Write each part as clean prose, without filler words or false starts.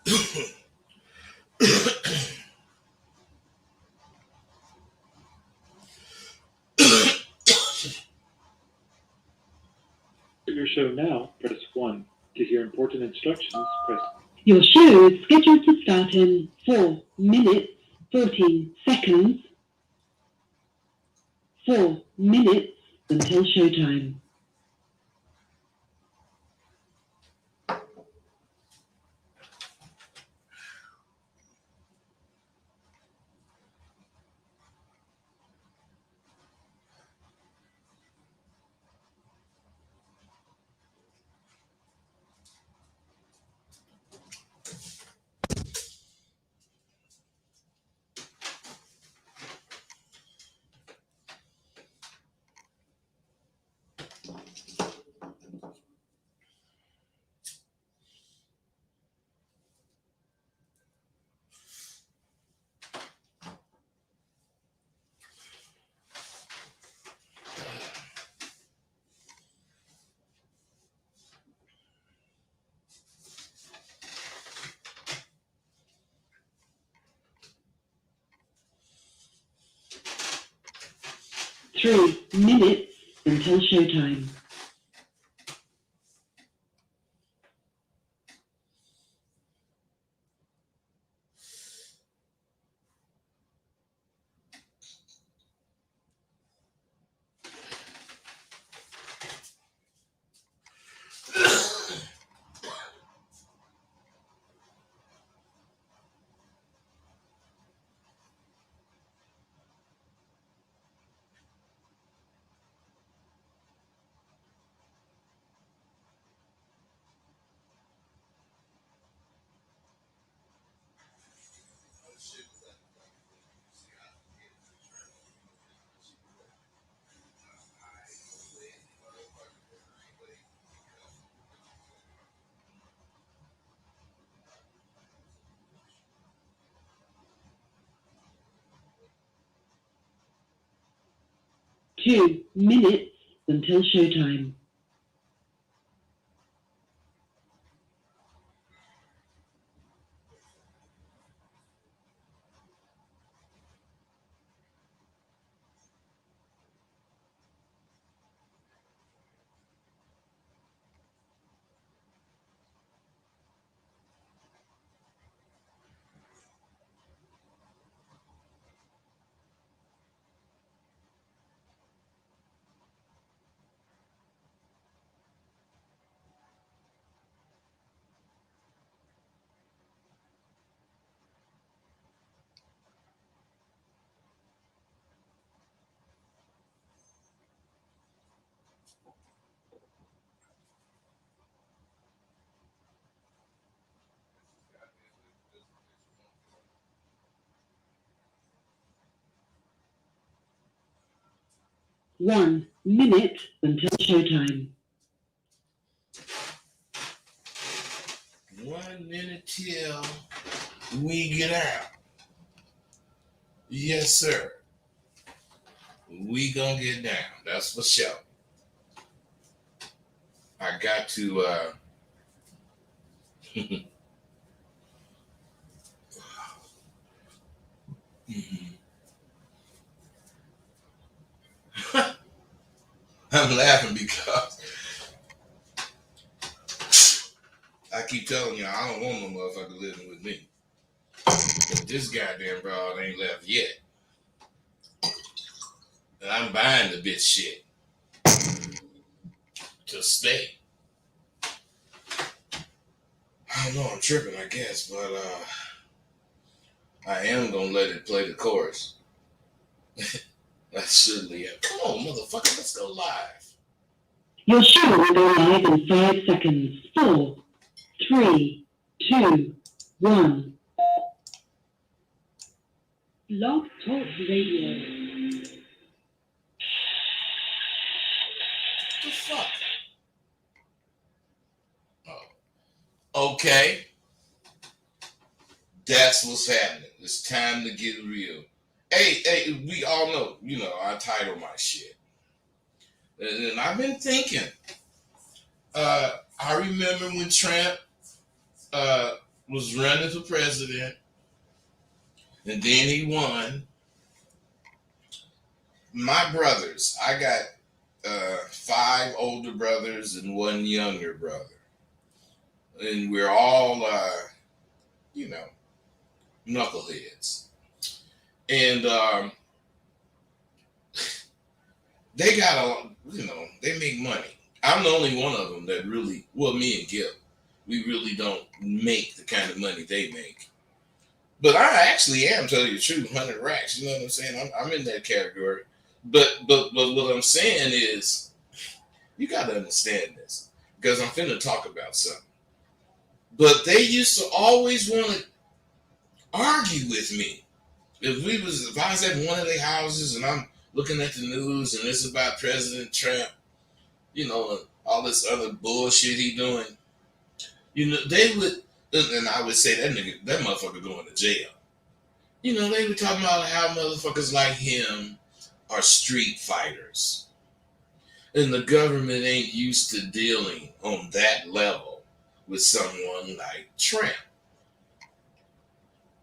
Your show now, press 1. To hear important instructions, press. Your show is scheduled to start in 4 minutes, 14 seconds. 4 minutes until showtime. Three minutes until showtime. Two minutes until showtime. One minute until showtime. 1 minute till we get out. Yes, sir. We gonna get down. That's for sure. I got to I'm laughing because I keep telling y'all I don't want no motherfucker living with me. But this goddamn broad ain't left yet. And I'm buying the bitch shit to stay. I don't know, I'm tripping, I guess, but I am gonna let it play the chorus. I certainly am. Come on, motherfucker, let's go live. Your show will go live in 5 seconds. 4, 3, 2, 1. Blog Talk Radio. What the fuck? Oh. Okay. That's what's happening. It's time to get real. Hey, we all know, I title my shit. And I've been thinking. I remember when Trump was running for president, and then he won. My brothers, I got 5 older brothers and 1 younger brother, and we're all, knuckleheads, and they got they make money. I'm the only one of them that really, well, me and Gil, we really don't make the kind of money they make. But I actually am, tell you the truth, 100 racks. You know what I'm saying? I'm in that category. But what I'm saying is, you got to understand this, because I'm finna talk about something. But they used to always want to argue with me. If I was at one of their houses and I'm looking at the news and it's about President Trump, and all this other bullshit he doing, they would, and I would say that motherfucker going to jail. They were talking about how motherfuckers like him are street fighters. And the government ain't used to dealing on that level with someone like Trump.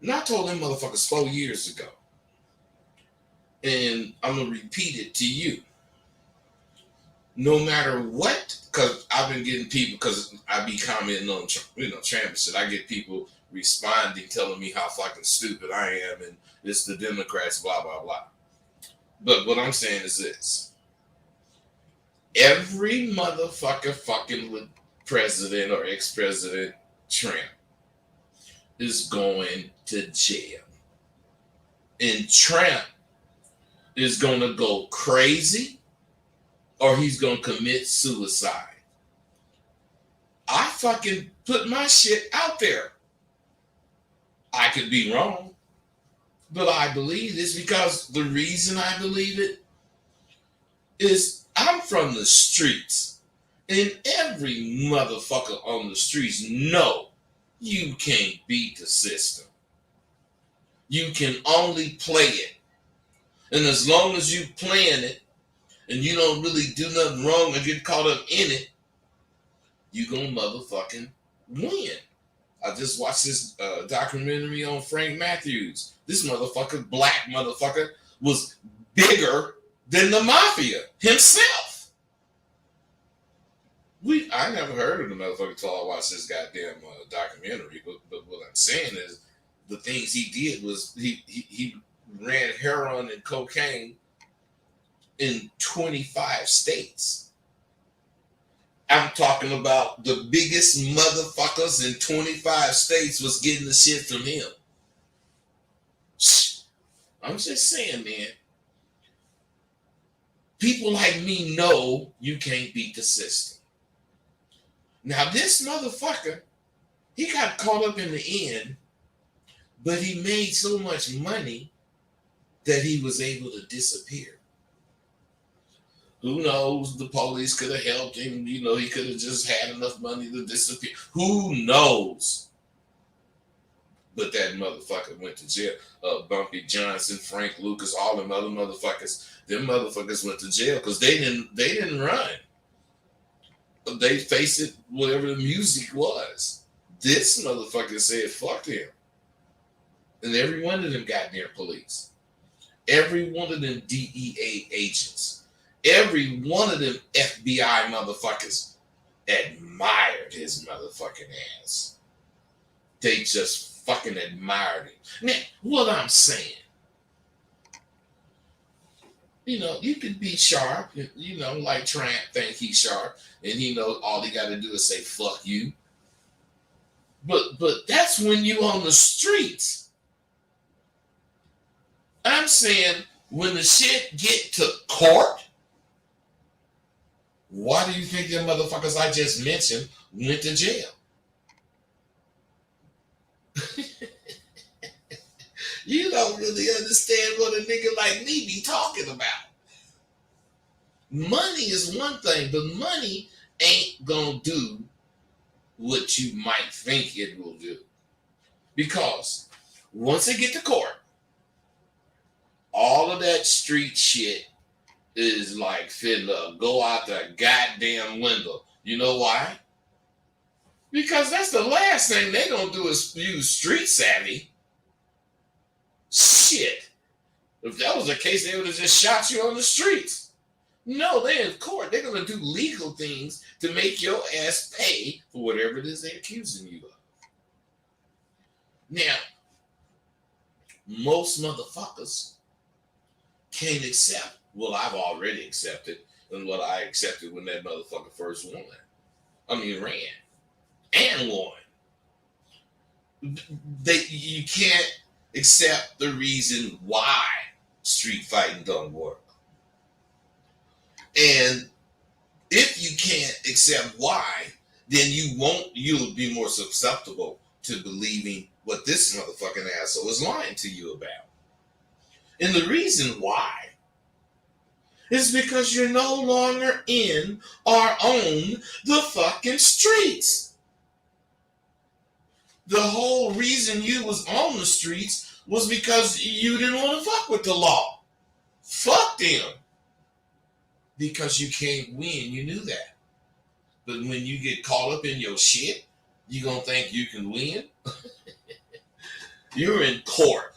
And I told them motherfuckers 4 years ago. And I'm going to repeat it to you. No matter what, because I've been getting people, because I be commenting on, Trump and shit. I get people responding, telling me how fucking stupid I am, and it's the Democrats, blah, blah, blah. But what I'm saying is this. Every motherfucker fucking with President or ex-President Trump is going to jail. And Trump is going to go crazy, or he's going to commit suicide. I fucking put my shit out there. I could be wrong, but I believe this, because the reason I believe it is I'm from the streets, and every motherfucker on the streets know you can't beat the system. You can only play it. And as long as you playing it and you don't really do nothing wrong and get caught up in it, you gonna motherfucking win. I just watched this documentary on Frank Matthews. This black motherfucker, was bigger than the mafia himself. I never heard of the motherfucker until I watched this goddamn documentary. But what I'm saying is, the things he did was he ran heroin and cocaine in 25 states. I'm talking about the biggest motherfuckers in 25 states was getting the shit from him. I'm just saying, man. People like me know you can't beat the system. Now, this motherfucker, he got caught up in the end, but he made so much money that he was able to disappear. Who knows? The police could have helped him. He could have just had enough money to disappear. Who knows? But that motherfucker went to jail. Bumpy Johnson, Frank Lucas, all them other motherfuckers. Them motherfuckers went to jail because they didn't run. They faced it, whatever the music was. This motherfucker said, fuck him. And every one of them goddamn police. Every one of them DEA agents. Every one of them FBI motherfuckers admired his motherfucking ass. They just fucking admired him. Now, what I'm saying, you can be sharp, like Trump think he's sharp, and he knows all he got to do is say, fuck you. But that's when you on the streets. I'm saying, when the shit get to court, why do you think them motherfuckers I just mentioned went to jail? You don't really understand what a nigga like me be talking about. Money is one thing, but money ain't gonna do what you might think it will do. Because once they get to court, all of that street shit is like finna go out the goddamn window. You know why? Because that's the last thing they gonna do is use street savvy. Shit. If that was the case, they would have just shot you on the streets. No, they're in court. They're gonna do legal things to make your ass pay for whatever it is they're accusing you of. Now, most motherfuckers can't accept what I've already accepted and what I accepted when that motherfucker first won. Ran and won. You can't accept the reason why street fighting don't work. And if you can't accept why, then you'll be more susceptible to believing what this motherfucking asshole is lying to you about. And the reason why is because you're no longer in or on the fucking streets. The whole reason you was on the streets was because you didn't want to fuck with the law. Fuck them. Because you can't win, you knew that. But when you get caught up in your shit, you gonna think you can win? You're in court.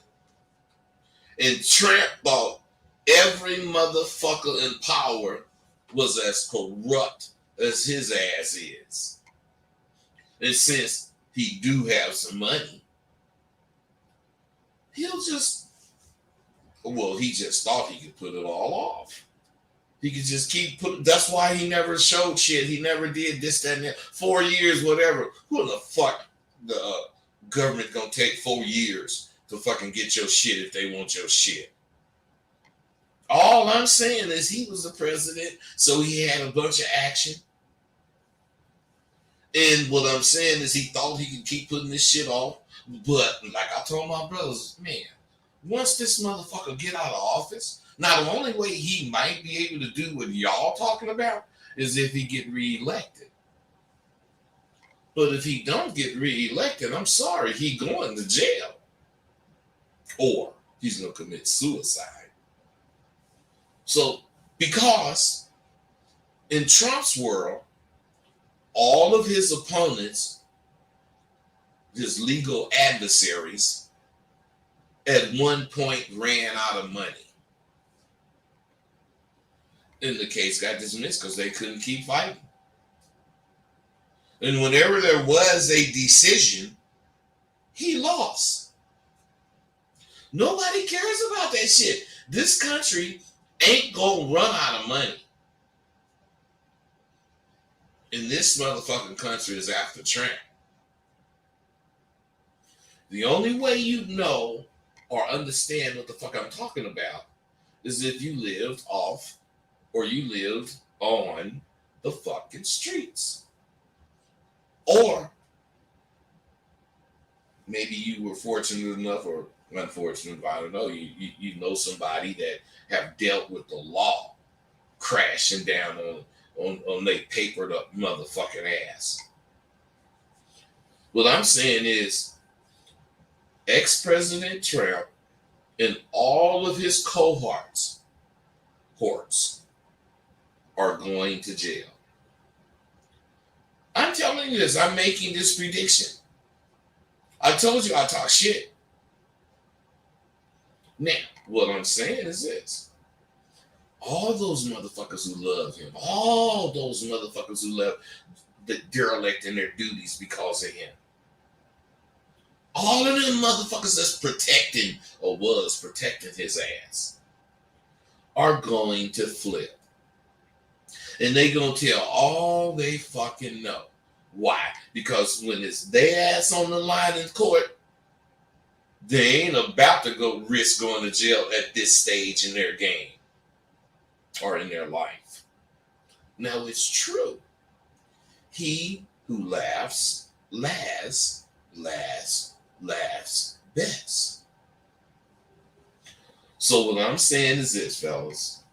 And Trump thought every motherfucker in power was as corrupt as his ass is. And since he do have some money, he just thought he could put it all off. He could just keep putting. That's why he never showed shit. He never did this, that, and that. 4 years, whatever. Who the fuck the government gonna take 4 years to fucking get your shit if they want your shit? All I'm saying is he was the president, so he had a bunch of action. And what I'm saying is he thought he could keep putting this shit off. But like I told my brothers, man, once this motherfucker get out of office, now the only way he might be able to do what y'all talking about is if he get reelected. But if he don't get reelected, I'm sorry, he going to jail. Or he's going to commit suicide. So, because in Trump's world, all of his opponents, his legal adversaries, at one point ran out of money. And the case got dismissed because they couldn't keep fighting. And whenever there was a decision, he lost. Nobody cares about that shit. This country ain't gonna run out of money. And this motherfucking country is after Trump. The only way you know or understand what the fuck I'm talking about is if you lived off or you lived on the fucking streets. Or maybe you were fortunate enough or unfortunate, I don't know, you know somebody that have dealt with the law crashing down on their papered up motherfucking ass. What I'm saying is ex-President Trump and all of his cohorts are going to jail. I'm telling you this. I'm making this prediction. I told you I talk shit. Now, what I'm saying is this. All those motherfuckers who love him, all those motherfuckers who love the derelict in their duties because of him, all of them motherfuckers that's protecting or was protecting his ass are going to flip. And they gonna tell all they fucking know. Why? Because when it's their ass on the line in court, they ain't about to go risk going to jail at this stage in their game or in their life. Now it's true. He who laughs best. So what I'm saying is this, fellas.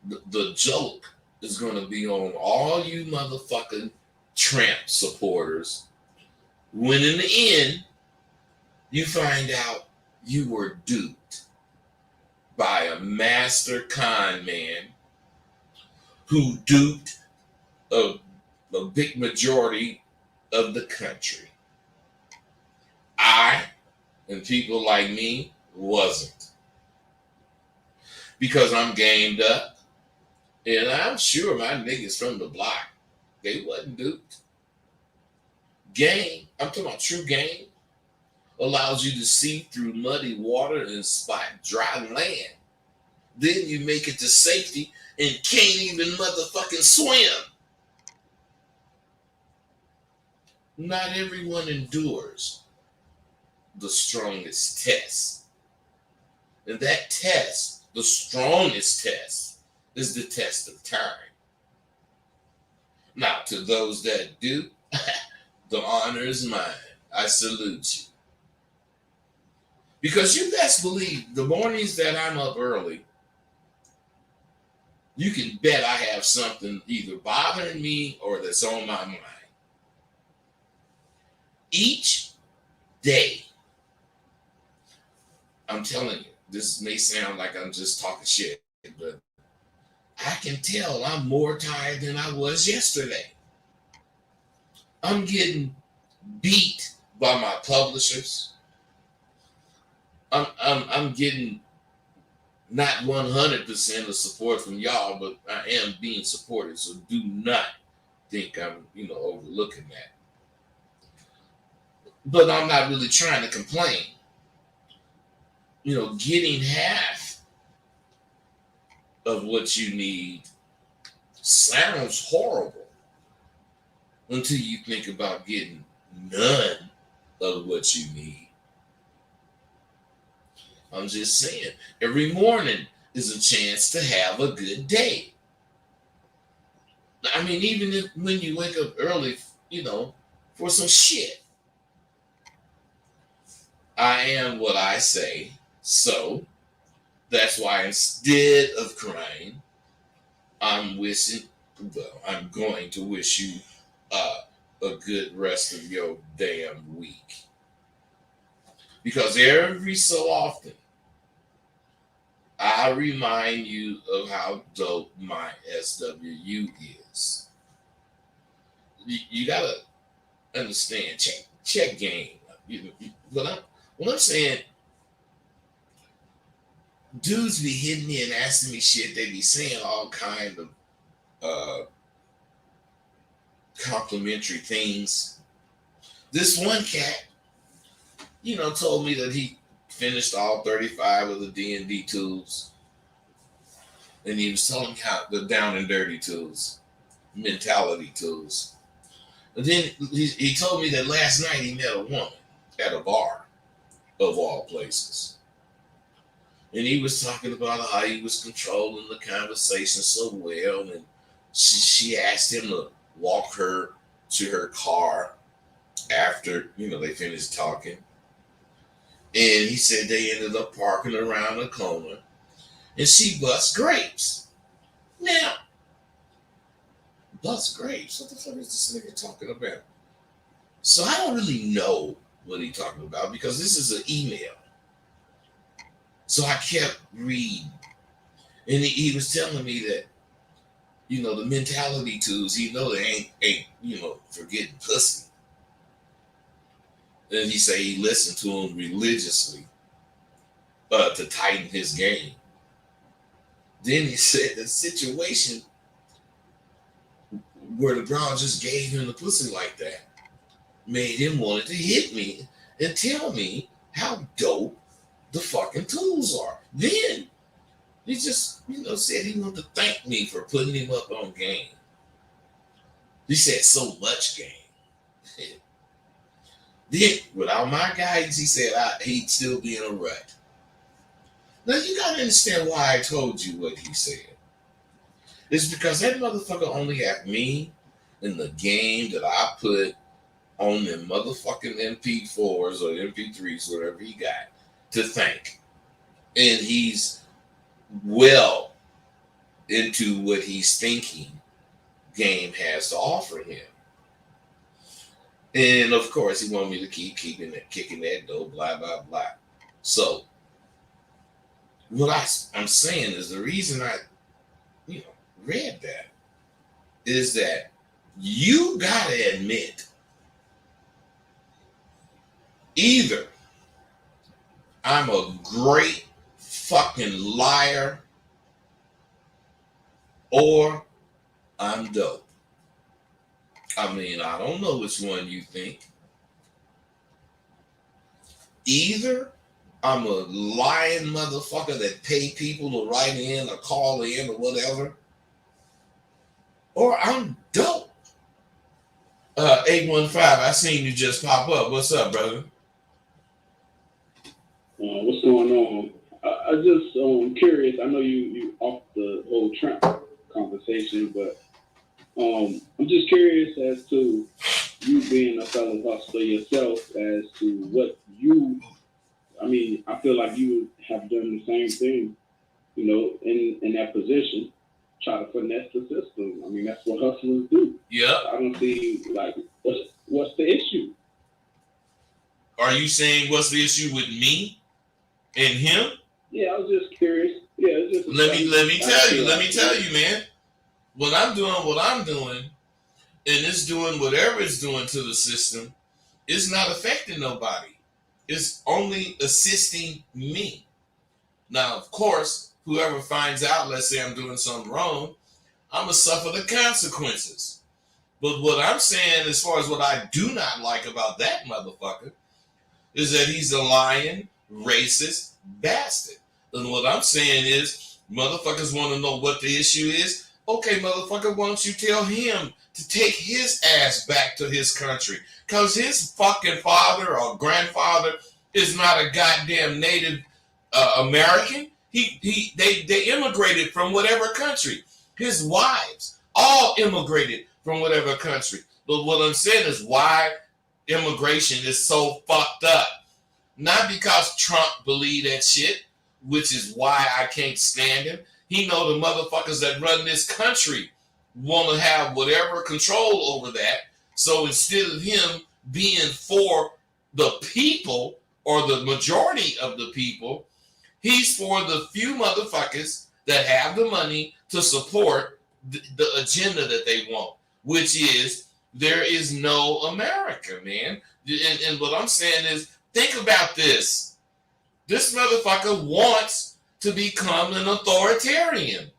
The joke is going to be on all you motherfucking Trump supporters when in the end you find out you were duped by a master con man who duped a big majority of the country. I and people like me wasn't. Because I'm gamed up. And I'm sure my niggas from the block, they wasn't duped. Game, I'm talking about true game, allows you to see through muddy water and spot dry land. Then you make it to safety and can't even motherfucking swim. Not everyone endures the strongest test. And that test, the strongest test, is the test of time. Now, to those that do, the honor is mine. I salute you. Because you best believe the mornings that I'm up early, you can bet I have something either bothering me or that's on my mind. Each day, I'm telling you, this may sound like I'm just talking shit, but I can tell I'm more tired than I was yesterday. I'm getting beat by my publishers. I'm getting not 100% of support from y'all, but I am being supported. So do not think I'm, overlooking that. But I'm not really trying to complain. Getting half of what you need sounds horrible until you think about getting none of what you need. I'm just saying, every morning is a chance to have a good day. I mean, even when you wake up early, for some shit. I am what I say, so that's why instead of crying, I'm going to wish you a good rest of your damn week. Because every so often, I remind you of how dope my SWU is. You gotta understand, check game. What I'm saying, dudes be hitting me and asking me shit. They be saying all kind of complimentary things. This one cat, told me that he finished all 35 of the D&D tools. And he was telling me how the down and dirty tools, mentality tools. And then he told me that last night he met a woman at a bar, of all places. And he was talking about how he was controlling the conversation so well. And she asked him to walk her to her car after, they finished talking. And he said they ended up parking around the corner. And she busts grapes. Now, bust grapes? What the fuck is this nigga talking about? So I don't really know what he's talking about because this is an email. So I kept reading. And he was telling me that, the mentality tools, they ain't for getting pussy. And he say he listened to him religiously to tighten his game. Then he said the situation where the girl just gave him the pussy like that made him want to hit me and tell me how dope the fucking tools are. Then he just, said he wanted to thank me for putting him up on game. He said so much game. Then, without my guidance, he said he'd still be in a rut. Now, you got to understand why I told you what he said. It's because that motherfucker only had me in the game that I put on them motherfucking MP4s or MP3s, whatever he got, to thank. And he's well into what he's thinking game has to offer him. And of course, he wanted me to keep kicking that dough, blah, blah, blah. So, what I'm saying is the reason I, read that is that you gotta admit Either I'm a great fucking liar or I'm dope. I mean, I don't know which one you think. Either I'm a lying motherfucker that pay people to write in or call in or whatever, or I'm dope. 815, I seen you just pop up. What's up, brother? What's going on? I just curious. I know you off the whole Trump conversation, but I'm just curious as to you being a fellow hustler yourself, as to what you. I mean, I feel like you have done the same thing, you know, in that position, try to finesse the system. I mean, that's what hustlers do. Yeah. I don't see like what's the issue. Are you saying what's the issue with me and him? Yeah, I was just curious. Yeah, it's just Let me tell you, man. When I'm doing what I'm doing, and it's doing whatever it's doing to the system, it's not affecting nobody. It's only assisting me. Now, of course, whoever finds out, let's say I'm doing something wrong, I'm going to suffer the consequences. But what I'm saying, as far as what I do not like about that motherfucker, is that he's a lying, racist bastard. And what I'm saying is, motherfuckers want to know what the issue is. Okay, motherfucker, why don't you tell him to take his ass back to his country? Because his fucking father or grandfather is not a goddamn Native American. They immigrated from whatever country. His wives all immigrated from whatever country. But what I'm saying is why immigration is so fucked up. Not because Trump believe that shit, which is why I can't stand him. He know the motherfuckers that run this country want to have whatever control over that. So instead of him being for the people or the majority of the people, he's for the few motherfuckers that have the money to support the agenda that they want, which is there is no America, man. And what I'm saying is, think about this. This motherfucker wants to become an authoritarian.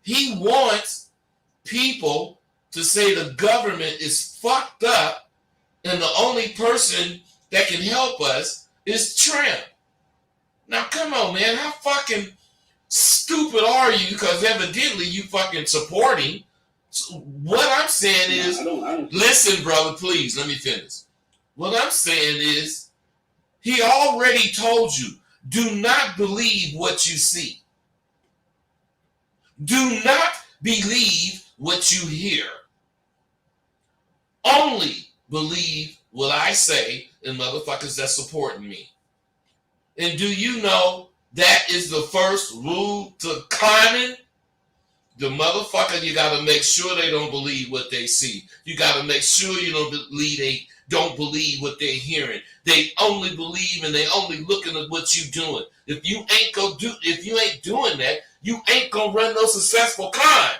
He wants people to say the government is fucked up and the only person that can help us is Trump. Now, come on, man. How fucking stupid are you? Because evidently you fucking support him. So what I'm saying is, I don't listen, brother, please, let me finish. What I'm saying is, he already told you, do not believe what you see. Do not believe what you hear. Only believe what I say and motherfuckers that supporting me. And do you know that is the first rule to climbing? The motherfucker, you got to make sure they don't believe what they see. You got to make sure you don't believe what they're hearing. They only believe and they only looking at what you doing. If you ain't doing that, you ain't gonna run no successful climb.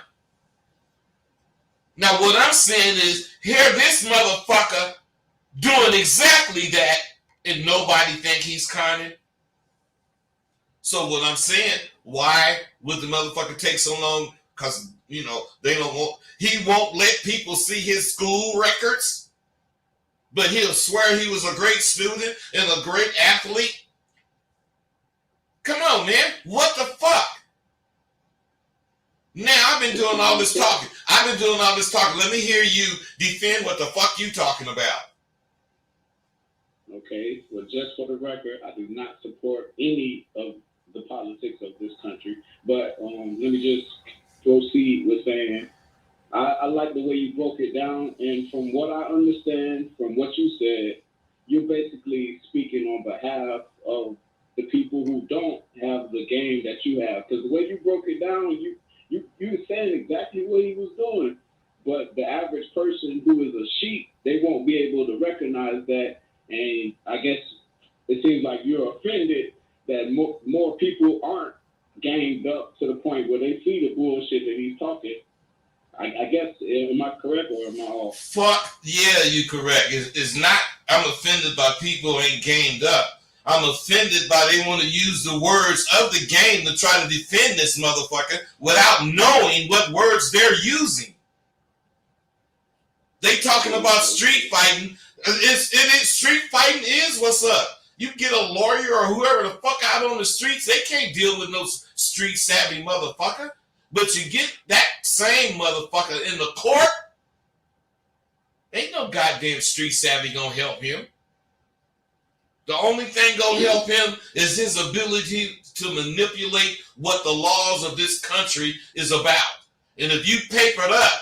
Now what I'm saying is, here this motherfucker doing exactly that, and nobody think he's conning. So what I'm saying, why would the motherfucker take so long? Because he won't let people see his school records. But he'll swear he was a great student and a great athlete. Come on, man. What the fuck? Now, I've been doing all this talking. Let me hear you defend what the fuck you talking about. Okay, well, just for the record, I do not support any of the politics of this country. But let me just proceed with saying, I like the way you broke it down, and from what I understand, from what you said, you're basically speaking on behalf of the people who don't have the game that you have. Because the way you broke it down, you were saying exactly what he was doing. But the average person who is a sheep, they won't be able to recognize that. And I guess it seems like you're offended that more people aren't ganged up to the point where they see the bullshit that he's talking. I guess, am I correct or am I off? Fuck yeah, you correct. It's not I'm offended by people who ain't gamed up. I'm offended by they want to use the words of the game to try to defend this motherfucker without knowing what words they're using. They talking about street fighting. Street fighting is what's up. You get a lawyer or whoever the fuck out on the streets, they can't deal with no street savvy motherfucker. But you get that same motherfucker in the court, ain't no goddamn street savvy gonna help him. The only thing gonna help him is his ability to manipulate what the laws of this country is about. And if you paper it up,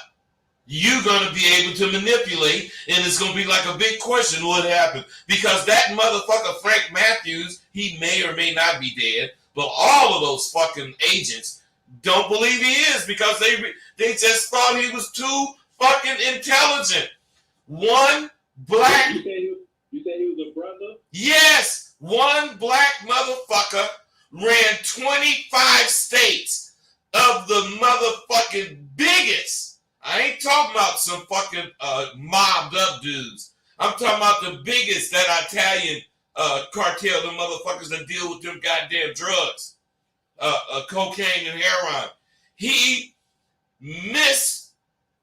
you're going to be able to manipulate, and it's going to be like a big question what happened. Because that motherfucker Frank Matthews, he may or may not be dead, but all of those fucking agents don't believe he is because they just thought he was too fucking intelligent. One black... You said he was a brother? Yes! One black motherfucker ran 25 states of the motherfucking biggest. I ain't talking about some fucking mobbed up dudes. I'm talking about the biggest, that Italian cartel, the motherfuckers that deal with them goddamn drugs, cocaine and heroin. He missed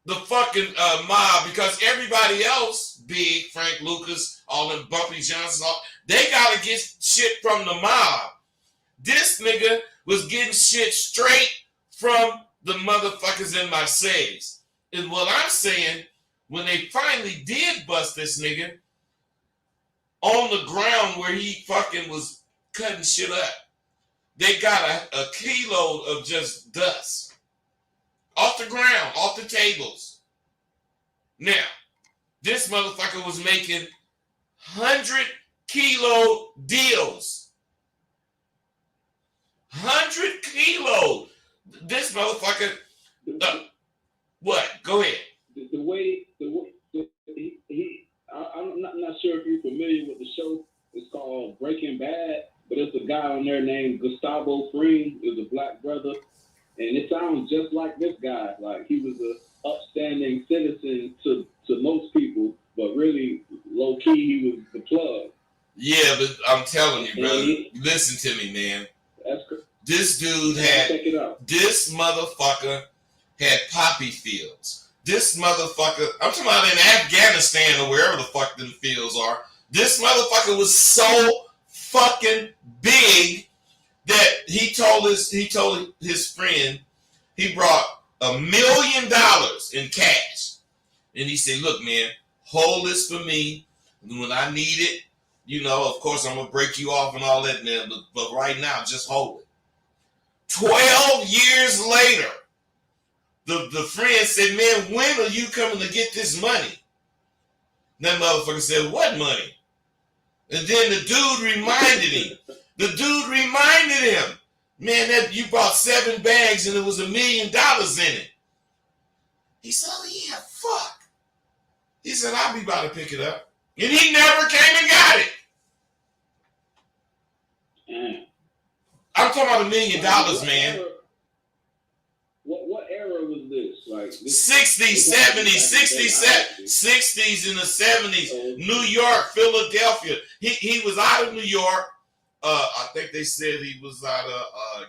the fucking mob because everybody else, Big, Frank Lucas, all them Bumpy Johnson, they gotta get shit from the mob. This nigga was getting shit straight from the motherfuckers in Marseilles. And what I'm saying, when they finally did bust this nigga on the ground where he fucking was cutting shit up, they got a kilo of just dust off the ground, off the tables. Now, this motherfucker was making 100-kilo deals. 100 kilo. This motherfucker... what? Go ahead. I'm not sure if you're familiar with the show. It's called Breaking Bad, but it's a guy on there named Gustavo Fring. Is a black brother, and it sounds just like this guy. Like he was a upstanding citizen to most people, but really low key he was the plug. Yeah, but I'm telling you, brother. Listen to me, man. That's correct. This dude had. Check it out. This motherfucker had poppy fields. This motherfucker, I'm talking about in Afghanistan or wherever the fuck them fields are. This motherfucker was so fucking big that he told his friend he brought $1 million in cash. And he said, look, man, hold this for me. And when I need it, you know, of course I'm going to break you off and all that, man. But right now, just hold it. 12 years later, the friend said, man, when are you coming to get this money? And that motherfucker said, what money? And then the dude reminded him. Man, that you bought 7 bags and it was $1 million in it. He said, oh yeah, fuck. He said, I'll be about to pick it up. And he never came and got it. I'm talking about $1 million, man. What era was this? Like 60s, 70s, 60s and the 70s. New York, Philadelphia. He was out of New York. I think they said he was out of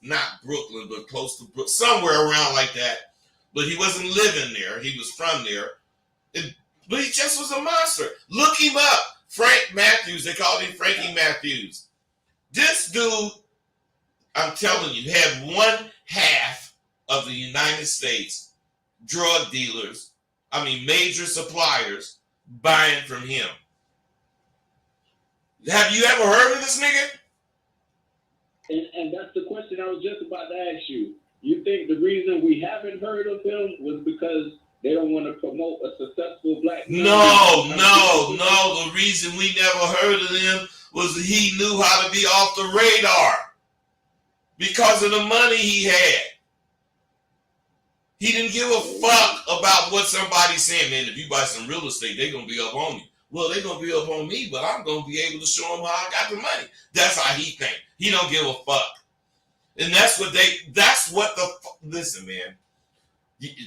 not Brooklyn, but close to Brooklyn, somewhere around like that. But he wasn't living there. He was from there. But he just was a monster. Look him up. Frank Matthews. They called him Frankie Matthews. This dude, I'm telling you, had 1/2 of the United States drug dealers, major suppliers, buying from him. Have you ever heard of this nigga? And that's the question I was just about to ask you. You think the reason we haven't heard of him was because they don't want to promote a successful black man? No. The reason we never heard of him was that he knew how to be off the radar because of the money he had. He didn't give a fuck about what somebody's saying. Man, if you buy some real estate, they're going to be up on you. Well, they're going to be up on me, but I'm going to be able to show them how I got the money. That's how he think. He don't give a fuck. And listen, man.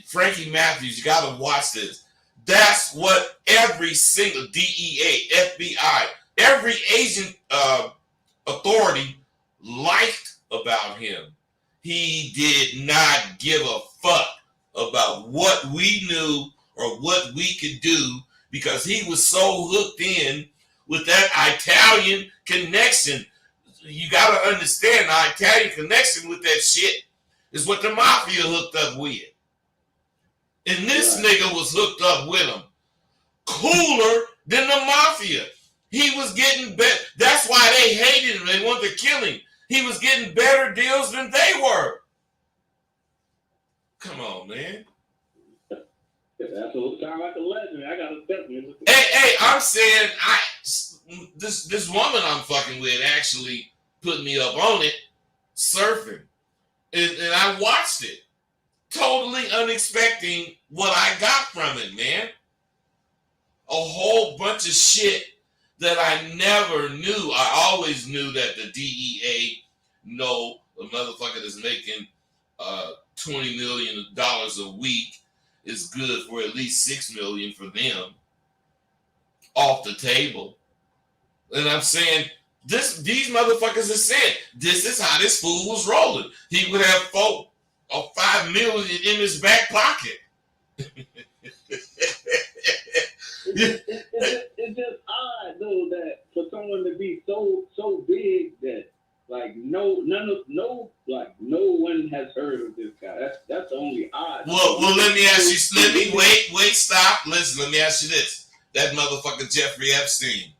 Frankie Matthews, you got to watch this. That's what every single DEA, FBI, every agent authority liked about him. He did not give a fuck about what we knew or what we could do because he was so hooked in with that Italian connection. You got to understand the Italian connection with that shit is what the mafia hooked up with. And this nigga was hooked up with him. Cooler than the mafia. He was getting better. That's why they hated him. They wanted to kill him. He was getting better deals than they were. Come on, man. That's what sound like a legend. I gotta definitely. Hey, I'm saying this woman I'm fucking with actually put me up on it, surfing, and I watched it. Totally unexpecting what I got from it, man. A whole bunch of shit that I never knew. I always knew that the DEA know a motherfucker that's making $20 million a week is good for at least $6 million for them off the table. And I'm saying these motherfuckers are saying this is how this fool was rolling. He would have $5 million in his back pocket. It's just odd though that for someone to be so big that like no one has heard of this guy. That's the only odd. Well, let me ask you. Stop. Listen, let me ask you this. That motherfucker Jeffrey Epstein.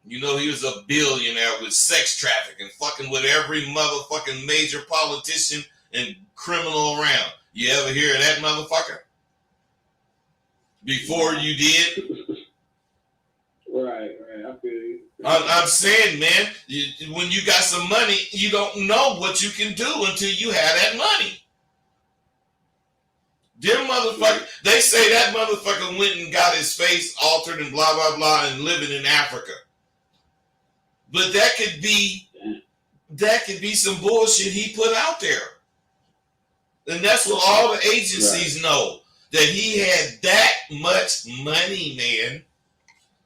You know he was a billionaire with sex trafficking, fucking with every motherfucking major politician and criminal around. You ever hear of that motherfucker? Before you did? Right. I feel you. I'm saying, man, when you got some money, you don't know what you can do until you have that money. Them motherfuckers, they say that motherfucker went and got his face altered and blah, blah, blah and living in Africa. But that could be some bullshit he put out there. And that's what all the agencies know. That he had that much money, man.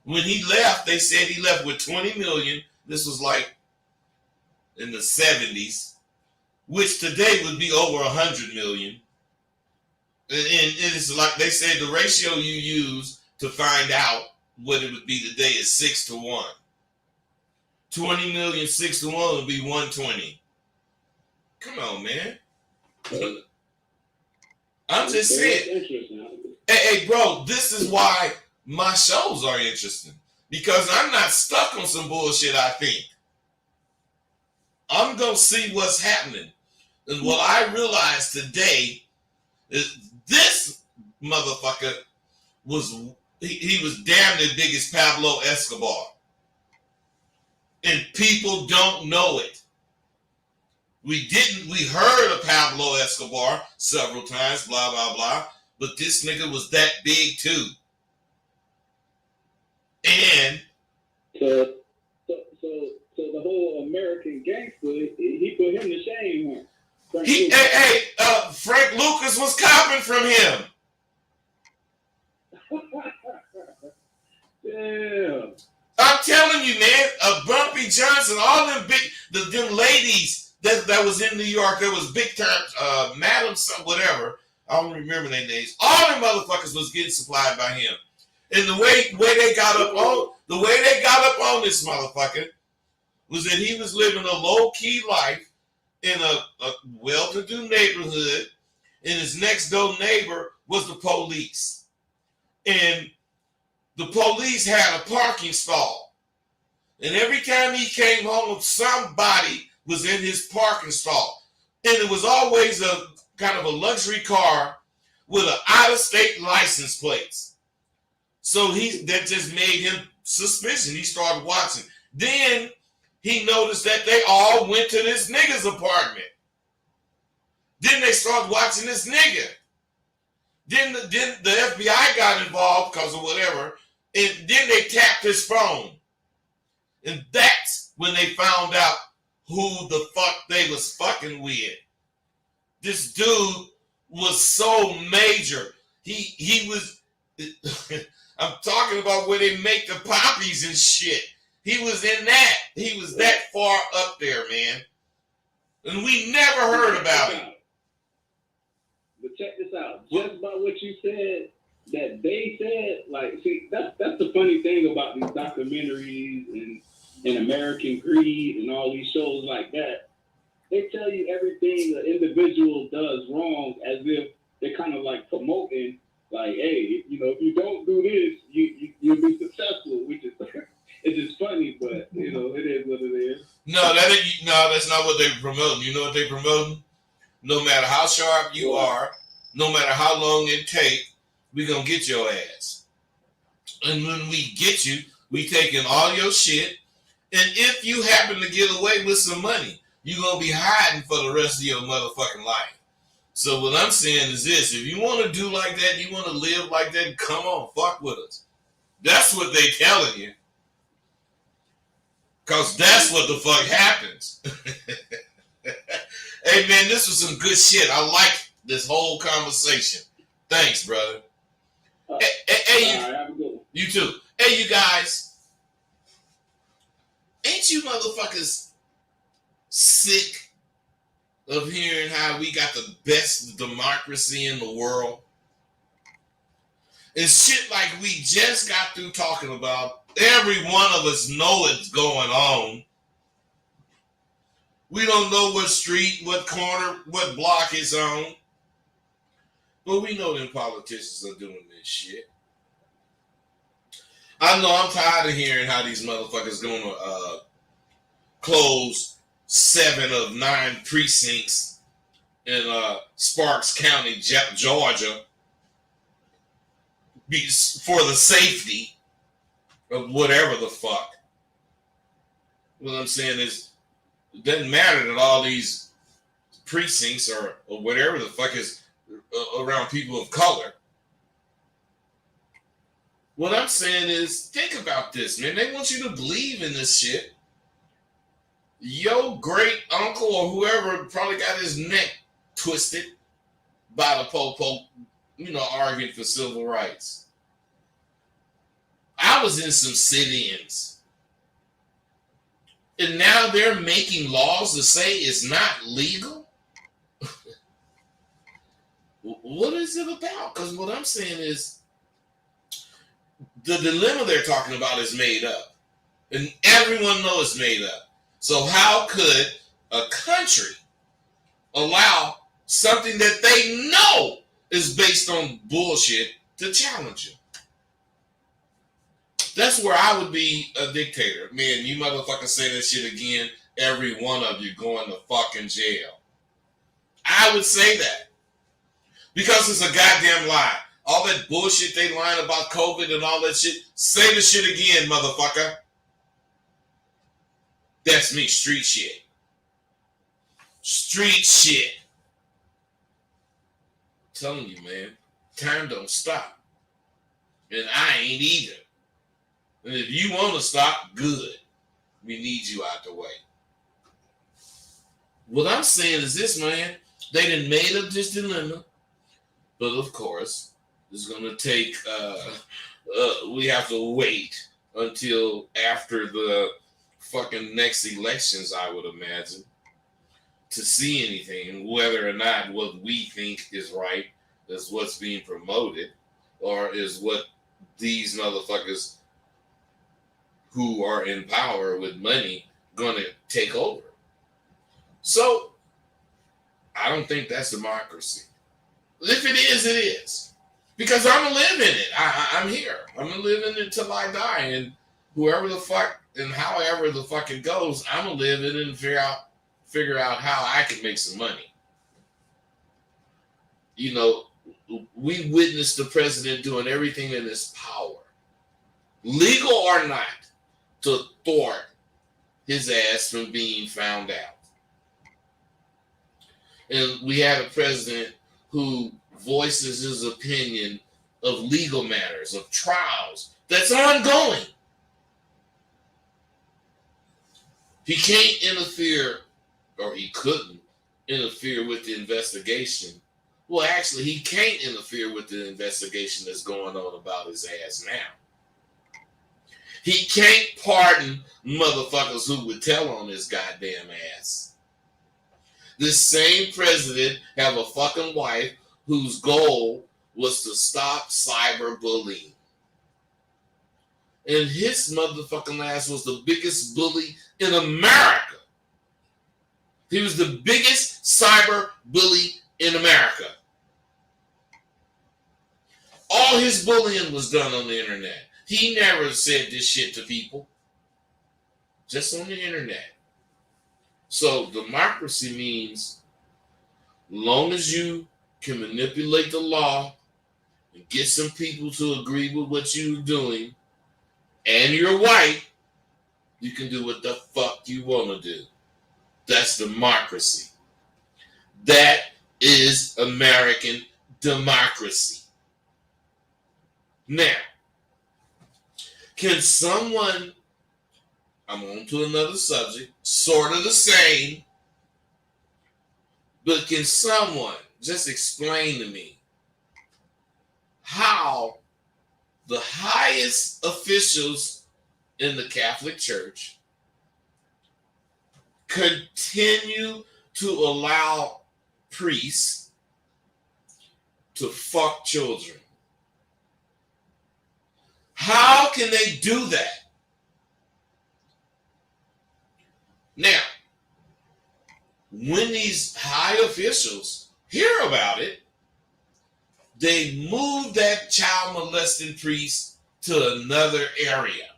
When he left, they said he left with $20 million. This was like in the 70s, which today would be over $100 million. And it's like they say the ratio you use to find out what it would be today is 6-1. 20 million, 6-1 would be 120. Come on, man. I'm just saying. Hey, bro, this is why my shows are interesting. Because I'm not stuck on some bullshit I think. I'm going to see what's happening. And what I realized today is this motherfucker he was damn as big as Pablo Escobar. And people don't know it. We heard of Pablo Escobar several times, blah, blah, blah. But this nigga was that big too. And so the whole American gangster, he put him to shame, huh? Frank Lucas was copping from him. Yeah. I'm telling you, man, Bumpy Johnson, all them them ladies that was in New York, there was big time, Madam, whatever. I don't remember their names. All them motherfuckers was getting supplied by him. And the way they got up on this motherfucker was that he was living a low-key life in a well-to-do neighborhood, and his next door neighbor was the police. And the police had a parking stall. And every time he came home, somebody was in his parking stall. And it was always a kind of a luxury car with an out-of-state license plates. So that just made him suspicious. He started watching. Then he noticed that they all went to this nigga's apartment. Then they started watching this nigga. Then the FBI got involved because of whatever. And then they tapped his phone. And that's when they found out who the fuck they was fucking with. This dude was so major. He was I'm talking about where they make the poppies and shit. He was in that. He was that far up there, man. And we never heard about it. But check this out. Just by what you said, that they said, like, see, that's the funny thing about these documentaries and American Greed and all these shows like that. They tell you everything the individual does wrong as if they're kind of like promoting, like, hey, you know, if you don't do this, you'll be successful, which is it's just funny, but you know, it is what it is. No, that's not what they're promoting. You know what they're promoting? No matter how sharp you are, no matter how long it takes, we're gonna get your ass. And when we get you, we taking all your shit. And if you happen to get away with some money, you're gonna be hiding for the rest of your motherfucking life. So what I'm saying is this: if you want to do like that, you want to live like that, come on, fuck with us. That's what they telling you. Cause that's what the fuck happens. Hey man, this was some good shit. I like this whole conversation. Thanks, brother. Hey, you too. Hey, you guys. Ain't you motherfuckers sick of hearing how we got the best democracy in the world? And shit like we just got through talking about. Every one of us know it's going on. We don't know what street, what corner, what block it's on. But we know them politicians are doing this shit. I know I'm tired of hearing how these motherfuckers going to close 7 of 9 precincts in Sparks County, Georgia, for the safety of whatever the fuck. What I'm saying is, it doesn't matter that all these precincts or whatever the fuck is around people of color. What I'm saying is, think about this, man. They want you to believe in this shit. Your great uncle or whoever probably got his neck twisted by the po-po, arguing for civil rights. I was in some sit-ins. And now they're making laws to say it's not legal? What is it about? Because what I'm saying is, the dilemma they're talking about is made up. And everyone knows it's made up. So how could a country allow something that they know is based on bullshit to challenge you? That's where I would be a dictator. Man, you motherfuckers say that shit again, every one of you going to fucking jail. I would say that. Because it's a goddamn lie. All that bullshit they lying about COVID and all that shit, say the shit again, motherfucker. That's me, street shit. Street shit. I'm telling you, man, time don't stop. And I ain't either. And if you want to stop, good. We need you out the way. What I'm saying is this, man. They done made up this dilemma. But of course, it's going to take, we have to wait until after the fucking next elections, I would imagine, to see anything, whether or not what we think is right is what's being promoted, or is what these motherfuckers who are in power with money going to take over. So, I don't think that's democracy. If it is, it is. Because I'm going to live in it. I'm here. I'm going to live in it until I die. And whoever the fuck and however the fuck it goes, I'm going to live in it and figure out how I can make some money. We witnessed the president doing everything in his power, legal or not, to thwart his ass from being found out. And we have a president who voices his opinion of legal matters, of trials that's ongoing. He can't interfere, or he couldn't interfere with the investigation Well, actually, he can't interfere with the investigation that's going on about his ass now. He can't pardon motherfuckers who would tell on his goddamn ass. This same president have a fucking wife whose goal was to stop cyberbullying. And his motherfucking ass was the biggest bully in America. He was the biggest cyber bully in America. All his bullying was done on the internet. He never said this shit to people. Just on the internet. So democracy means long as you can manipulate the law and get some people to agree with what you're doing and you're white, you can do what the fuck you want to do. That's democracy. That is American democracy. Now, can someone, I'm on to another subject, sort of the same, but can someone just explain to me how the highest officials in the Catholic Church continue to allow priests to fuck children? How can they do that? Now, when these high officials hear about it, they move that child molesting priest to another area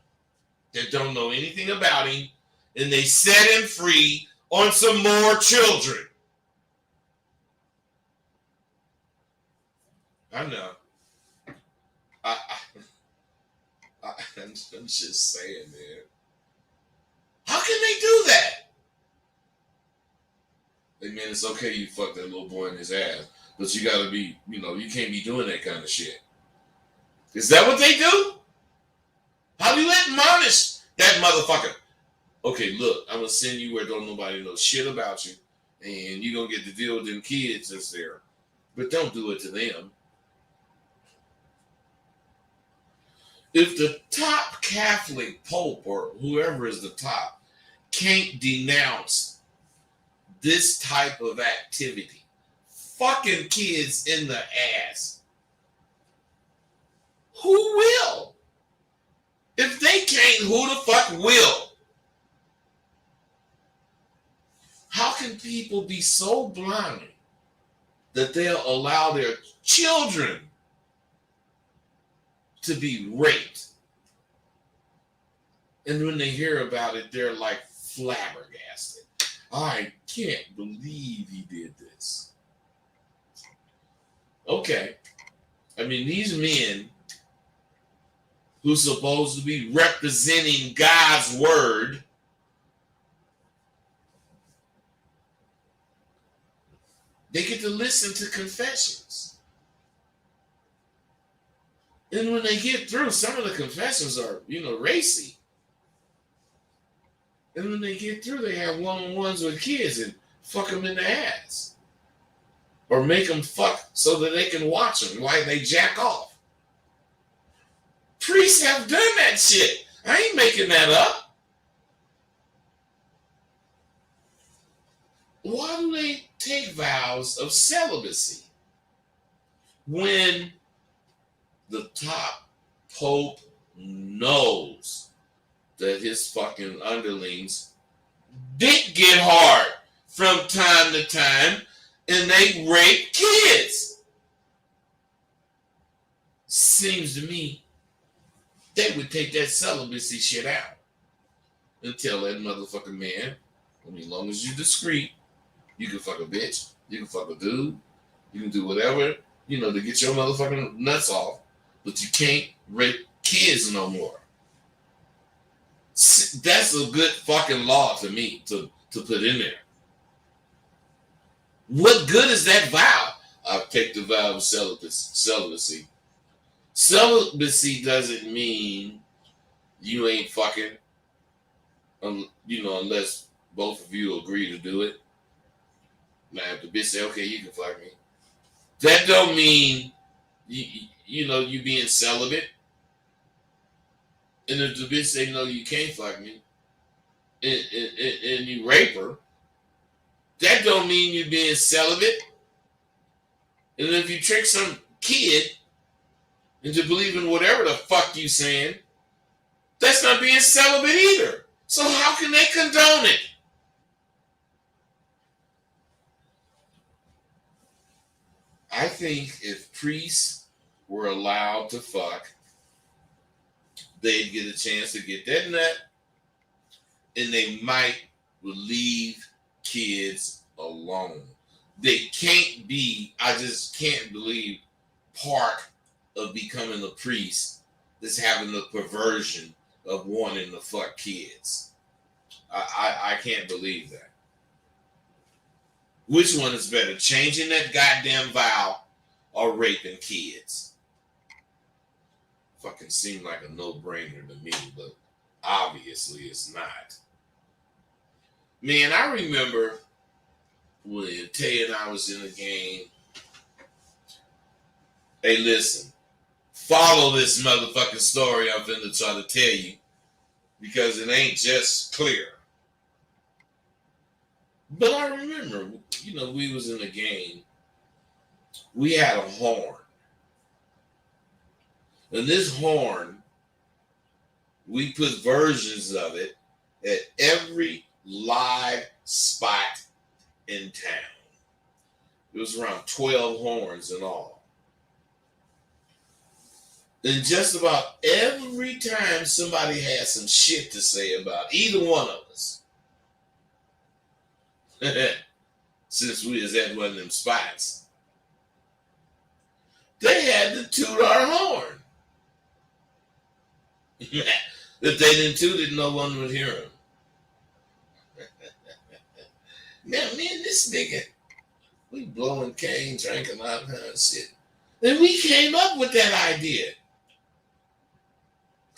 that don't know anything about him, and they set him free on some more children. I know. I'm just saying, man. How can they do that? Hey, man, it's okay you fuck that little boy in his ass, but you gotta be, you can't be doing that kind of shit. Is that what they do? How do you admonish that motherfucker? Okay, look, I'm gonna send you where don't nobody know shit about you, and you're gonna get to deal with them kids that's there. But don't do it to them. If the top Catholic Pope or whoever is the top can't denounce this type of activity, fucking kids in the ass, who will? If they can't, who the fuck will? How can people be so blind that they'll allow their children to be raped? And when they hear about it, they're like flabbergasted. I can't believe he did this. Okay. I mean, these men who's supposed to be representing God's word they get to listen to confessions. And when they get through, some of the confessions are, racy. And when they get through, they have one-on-ones with kids and fuck them in the ass. Or make them fuck so that they can watch them while they jack off. Priests have done that shit. I ain't making that up. Why do they take vows of celibacy when the top pope knows that his fucking underlings did get hard from time to time and they rape kids? Seems to me they would take that celibacy shit out and tell that motherfucking man, as long as you're discreet, you can fuck a bitch, you can fuck a dude, you can do whatever, to get your motherfucking nuts off, but you can't rape kids no more. That's a good fucking law to me to put in there. What good is that vow? I'll take the vow of celibacy. Celibacy doesn't mean you ain't fucking, unless both of you agree to do it. Now, if the bitch say, okay, you can fuck me, That don't mean you being celibate. And if the bitch say no, you can't fuck me, and you rape her, that don't mean you being celibate. And if you trick some kid into believing whatever the fuck you saying, that's not being celibate either. So how can they condone it? I think if priests were allowed to fuck, they'd get a chance to get that nut, and they might leave kids alone. They can't be, I just can't believe, part of becoming a priest that's having the perversion of wanting to fuck kids. I can't believe that. Which one is better, changing that goddamn vow or raping kids? Fucking seemed like a no-brainer to me, but obviously it's not. Man, I remember when Tay and I was in the game. Hey, listen, follow this motherfucking story I'm finna try to tell you, because it ain't just clear. But I remember, we was in the game. We had a horn. And this horn, we put versions of it at every live spot in town. It was around 12 horns in all. And just about every time somebody had some shit to say about either one of us, since we was at one of them spots, they had to toot our horn. If they didn't toot it, no one would hear them. Now, me and this nigga, we blowing cane, drinking all kind of shit. And we came up with that idea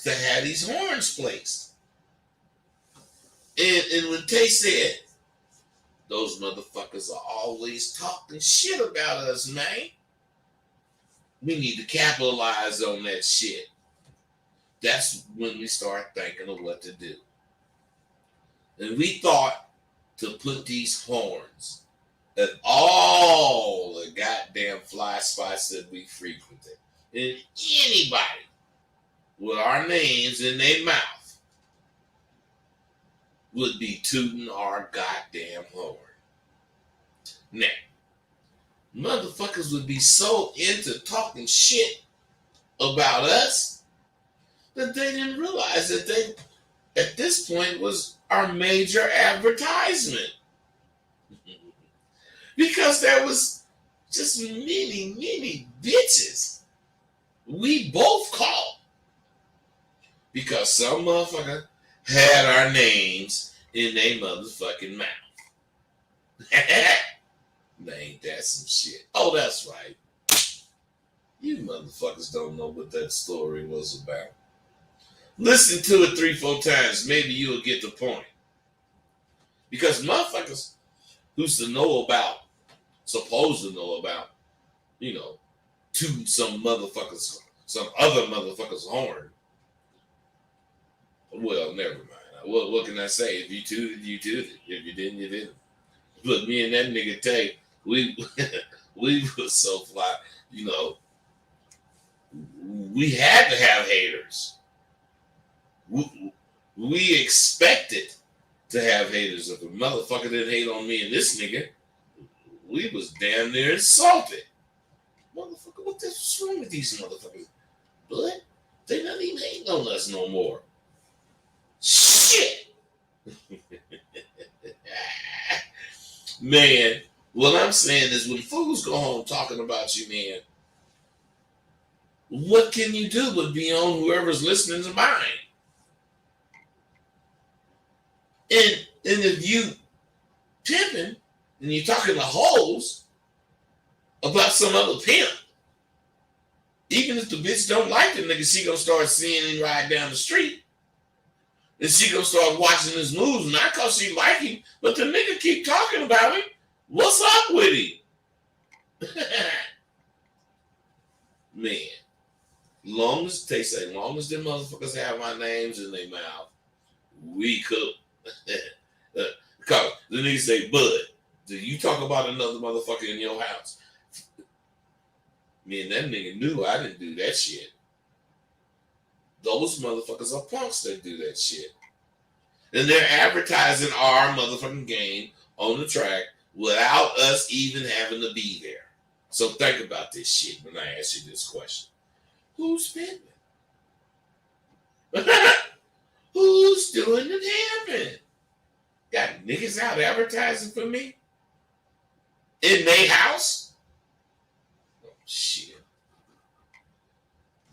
to have these horns placed. And when Tay said, those motherfuckers are always talking shit about us, man. We need to capitalize on that shit. That's when we start thinking of what to do. And we thought to put these horns at all the goddamn fly spots that we frequented. And anybody with our names in their mouth would be tooting our goddamn horn. Now, motherfuckers would be so into talking shit about us that they didn't realize that they, at this point, was our major advertisement. Because there was just many bitches we both caught because some motherfucker had our names in their motherfucking mouth. Ain't that some shit? Oh, that's right. You motherfuckers don't know what that story was about. Listen to it 3-4 times. Maybe you'll get the point. Because motherfuckers who's to know about, supposed to know about, tooting some other motherfucker's horn. Well, never mind. What can I say? If you tooted, you tooted. If you didn't, you didn't. But me and that nigga Tay, we were so fly, we had to have haters. We expected to have haters. If a motherfucker didn't hate on me and this nigga, we was damn near insulted. Motherfucker, what's wrong with these motherfuckers? But they not even hating on us no more. Shit! Man, what I'm saying is when fools go home talking about you, man, what can you do but be on whoever's listening's mind? And if you pimping and you're talking to hoes about some other pimp, even if the bitch don't like the nigga, she gonna start seeing him ride down the street. And she gonna start watching his moves, not cause she like him, but the nigga keep talking about him. What's up with him? man, long as they say, long as them motherfuckers have my names in their mouth, we cool. Because the nigga say, Bud, do you talk about another motherfucker in your house? Me and that nigga knew I didn't do that shit. Those motherfuckers are punks that do that shit. And they're advertising our motherfucking game on the track without us even having to be there. So think about this shit when I ask you this question. Who's spending? Who's doing the damping? Got niggas out advertising for me? In their house? Oh, shit.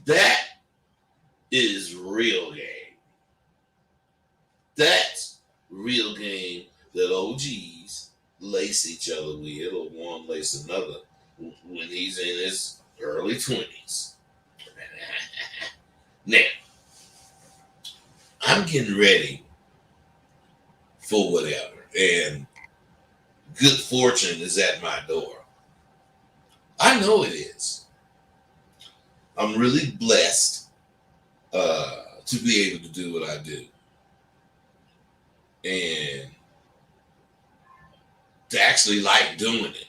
That is real game. That's real game that OGs lace each other with, or one lace another when he's in his early 20s. Now, I'm getting ready for whatever, and good fortune is at my door. I know it is. I'm really blessed to be able to do what I do. And to actually like doing it.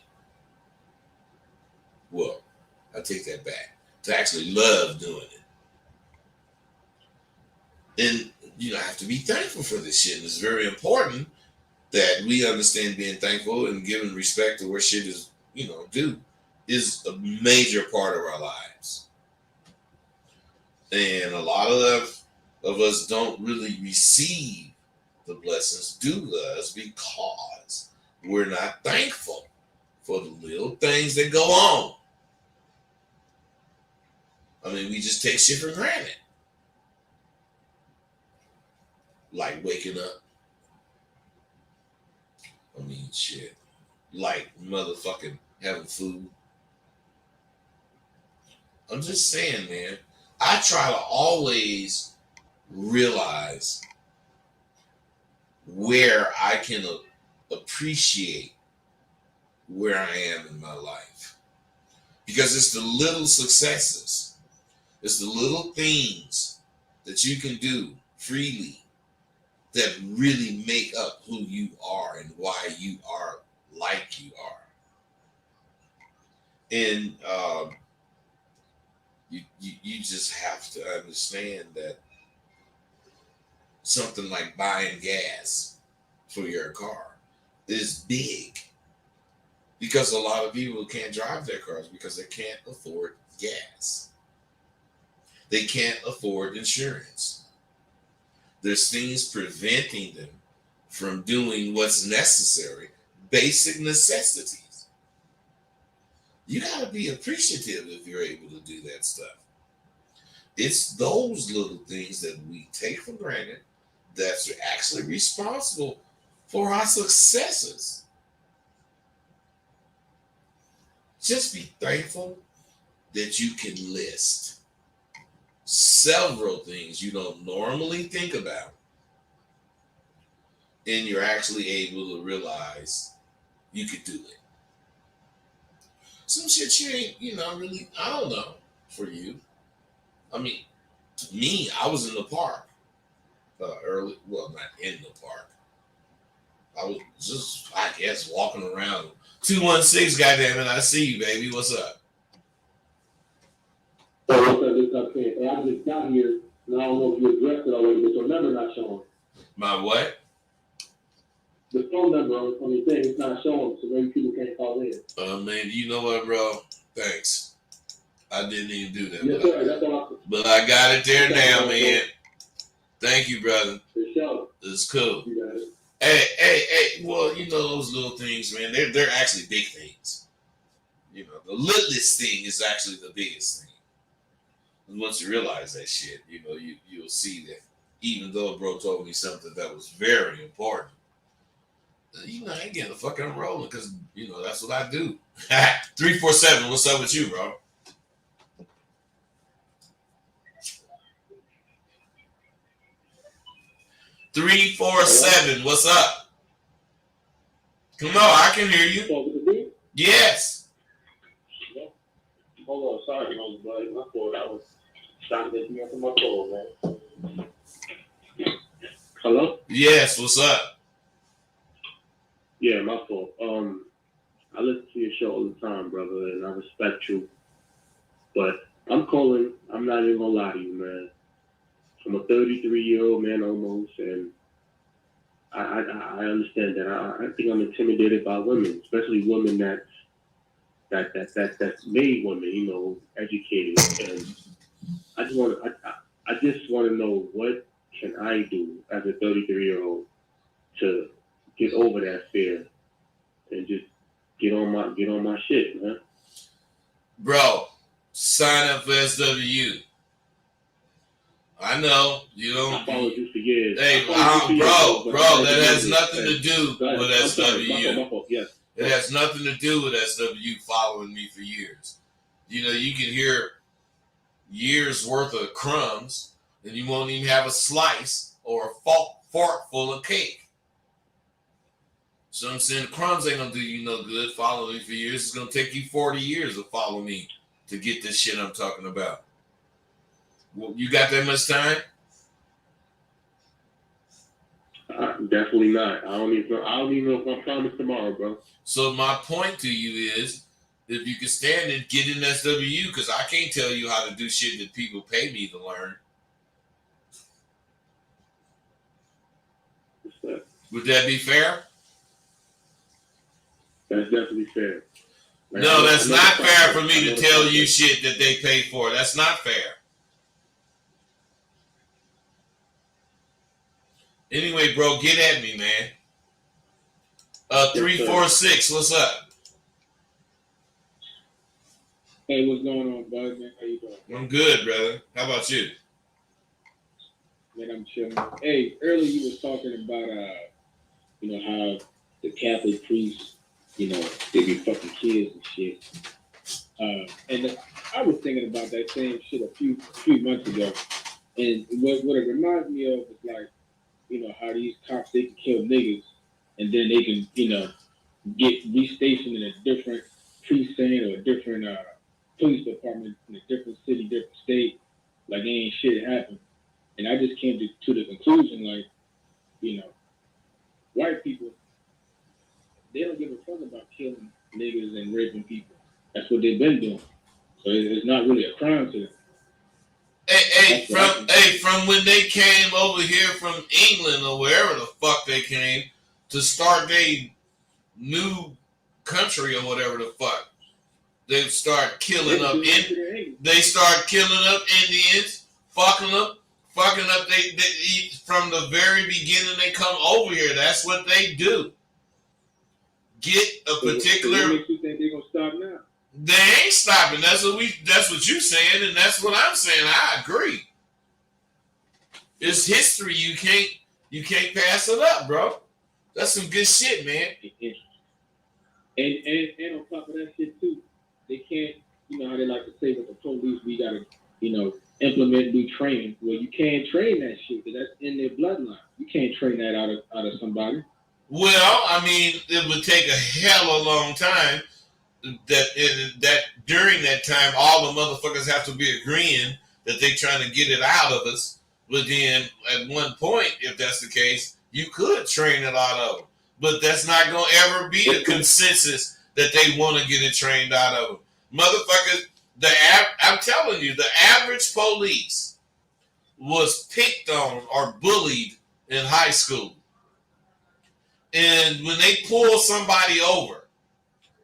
Well, I take that back. To actually love doing it. And, I have to be thankful for this shit. And it's very important that we understand being thankful and giving respect to where shit is, due is a major part of our lives. And a lot of us don't really receive the blessings due to us because we're not thankful for the little things that go on. I mean, we just take shit for granted. Like waking up. I mean, shit. Like motherfucking having food. I'm just saying, man. I try to always realize where I can appreciate where I am in my life. Because it's the little successes. It's the little things that you can do freely that really make up who you are and why you are like you are. And you just have to understand that something like buying gas for your car is big. Because a lot of people can't drive their cars because they can't afford gas. They can't afford insurance. There's things preventing them from doing what's necessary, basic necessities. You gotta be appreciative if you're able to do that stuff. It's those little things that we take for granted that's actually responsible for our successes. Just be thankful that you can list several things you don't normally think about, and you're actually able to realize you could do it. Some shit you ain't, really, I don't know, for you. I mean, to me, I was in the park early, well, not in the park. I was just, I guess, walking around. 216, goddammit, I see you, baby. What's up? So what's up, this up here? Hey, I just got here, and I don't know if you addressed it already, but your number not showing. My what? The phone number on the thing is not showing, so maybe people can't call in. Man, you know what, bro? Thanks. I didn't even do that. Yes, sir. That's all But I got it there now, man. Thank you, brother. for sure. It's cool. You got it. Hey, well, those little things, man, they're actually big things. The littlest thing is actually the biggest thing. And once you realize that shit, you'll see that even though bro told me something that was very important, I ain't getting the fucking rolling because, that's what I do. 347, what's up with you, bro? Three, 4, 7. What's up? Come on, I can hear you. So, with the beat? Yes. Yeah. Hold on, sorry, buddy. My fault. I was trying to get me up on my call, man. Hello? Yes, what's up? Yeah, my fault. I listen to your show all the time, brother, and I respect you. But I'm calling. I'm not even gonna lie to you, man. I'm a 33-year-old man almost, and I understand that. I think I'm intimidated by women, especially women that's made women, you know, educated. And I just want to know, what can I do as a 33-year-old to get over that fear and just get on my shit, man. Bro, sign up for SWU. I know you I don't. followed you for years. Hey, I followed you for years, bro, but that has I- nothing to do Go ahead. with I'm sorry, SWU. my fault. Yes. It has nothing to do with SWU following me for years. You know, you can hear years worth of crumbs, and you won't even have a slice or a fork full of cake. So I'm saying the crumbs ain't gonna do you no good. Following me for years, it's gonna take you 40 years to follow me to get this shit I'm talking about. Well, you got that much time? Definitely not. I don't even know if I promise tomorrow, bro. So my point to you is, if you can stand it, get in SWU, because I can't tell you how to do shit that people pay me to learn. What's that? Would that be fair? That's definitely fair. Like, No, that's I know not the fair process. for me I know to the tell you process. shit that they pay for. That's not fair. Anyway, bro, get at me, man. 346, what's up? Hey, what's going on, bud? Man, how you doing? I'm good, brother. How about you? Man, I'm chilling. Hey, earlier you was talking about you know, how the Catholic priests, you know, they be fucking kids and shit. And I was thinking about that same shit a few months ago. And what it reminds me of is, like, you know, how these cops, they can kill niggas and then they can, you know, get restationed in a different precinct or a different police department in a different city, different state, like ain't shit happened. And I just came to the conclusion, like, you know, white people, they don't give a fuck about killing niggas and raping people. That's what they've been doing. So it's not really a crime to them. Hey, from when they came over here from England or wherever the fuck they came to start their new country or whatever the fuck, they start killing up they start killing up Indians, fucking up. They from the very beginning they come over here. That's what they do. Get a particular. So what makes you think they're gonna stop now? They ain't stopping. That's what you saying, and that's what I'm saying. I agree. It's history. You can't pass it up, bro. That's some good shit, man. And on top of that shit too, they can't, you know how they like to say with the police, we gotta, you know, implement new training. Well, you can't train that shit because that's in their bloodline. You can't train that out of somebody. Well, I mean, it would take a hell of a long time. That during that time, all the motherfuckers have to be agreeing that they trying to get it out of us. But then, at one point, if that's the case, you could train it out of them. But that's not going to ever be a consensus that they want to get it trained out of them. Motherfuckers, I'm telling you, the average police was picked on or bullied in high school. And when they pull somebody over,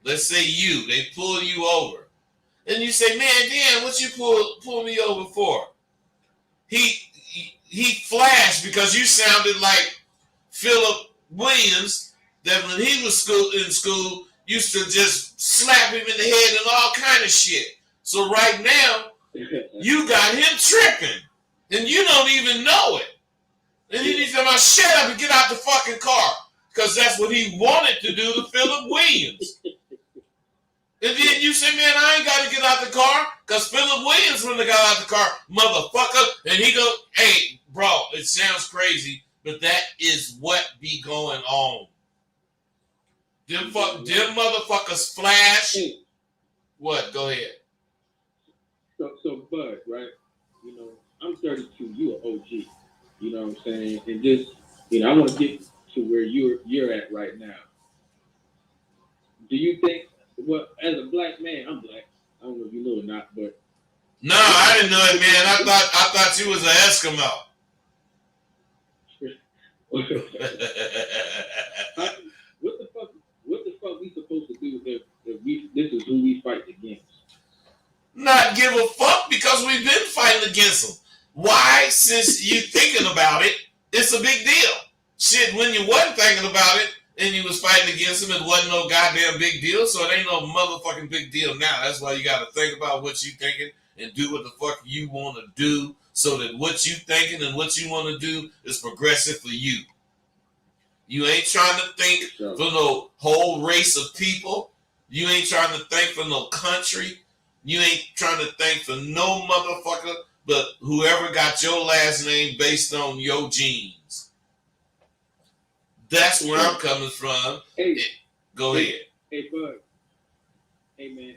let's say they pull you over, and you say, "Man, Dan, what you pull me over for?" He flashed because you sounded like Philip Williams, that when he was in school used to just slap him in the head and all kind of shit. So right now, you got him tripping, and you don't even know it. And he needs to say, "Shut up and get out the fucking car," because that's what he wanted to do to Philip Williams. And then you say, "Man, I ain't got to get out the car," because Philip Williams wouldn't have got out the car, motherfucker. And he go, "Hey, bro, it sounds crazy, but that is what be going on." Them motherfuckers flash. Hey. What? Go ahead. So Bud, right? You know, I'm 32. You an OG. You know what I'm saying? And just, I want to get to where you're at right now. Do you think? Well, as a black man, I'm black. I don't know if you know or not, but No, I didn't know it, man. I thought you was an Eskimo. what the fuck we supposed to do if this is who we fight against? Not give a fuck because we've been fighting against them. Why? Since you thinking about it, it's a big deal. Shit, when you wasn't thinking about it and you was fighting against them, it wasn't no goddamn big deal. So it ain't no motherfucking big deal now. That's why you got to think about what you thinking and do what the fuck you want to do, so that what you thinking and what you want to do is progressive for you. You ain't trying to think for no whole race of people. You ain't trying to think for no country. You ain't trying to think for no motherfucker, but whoever got your last name based on your genes. That's where I'm coming from. Hey, go ahead. Hey, Bud. Hey, man.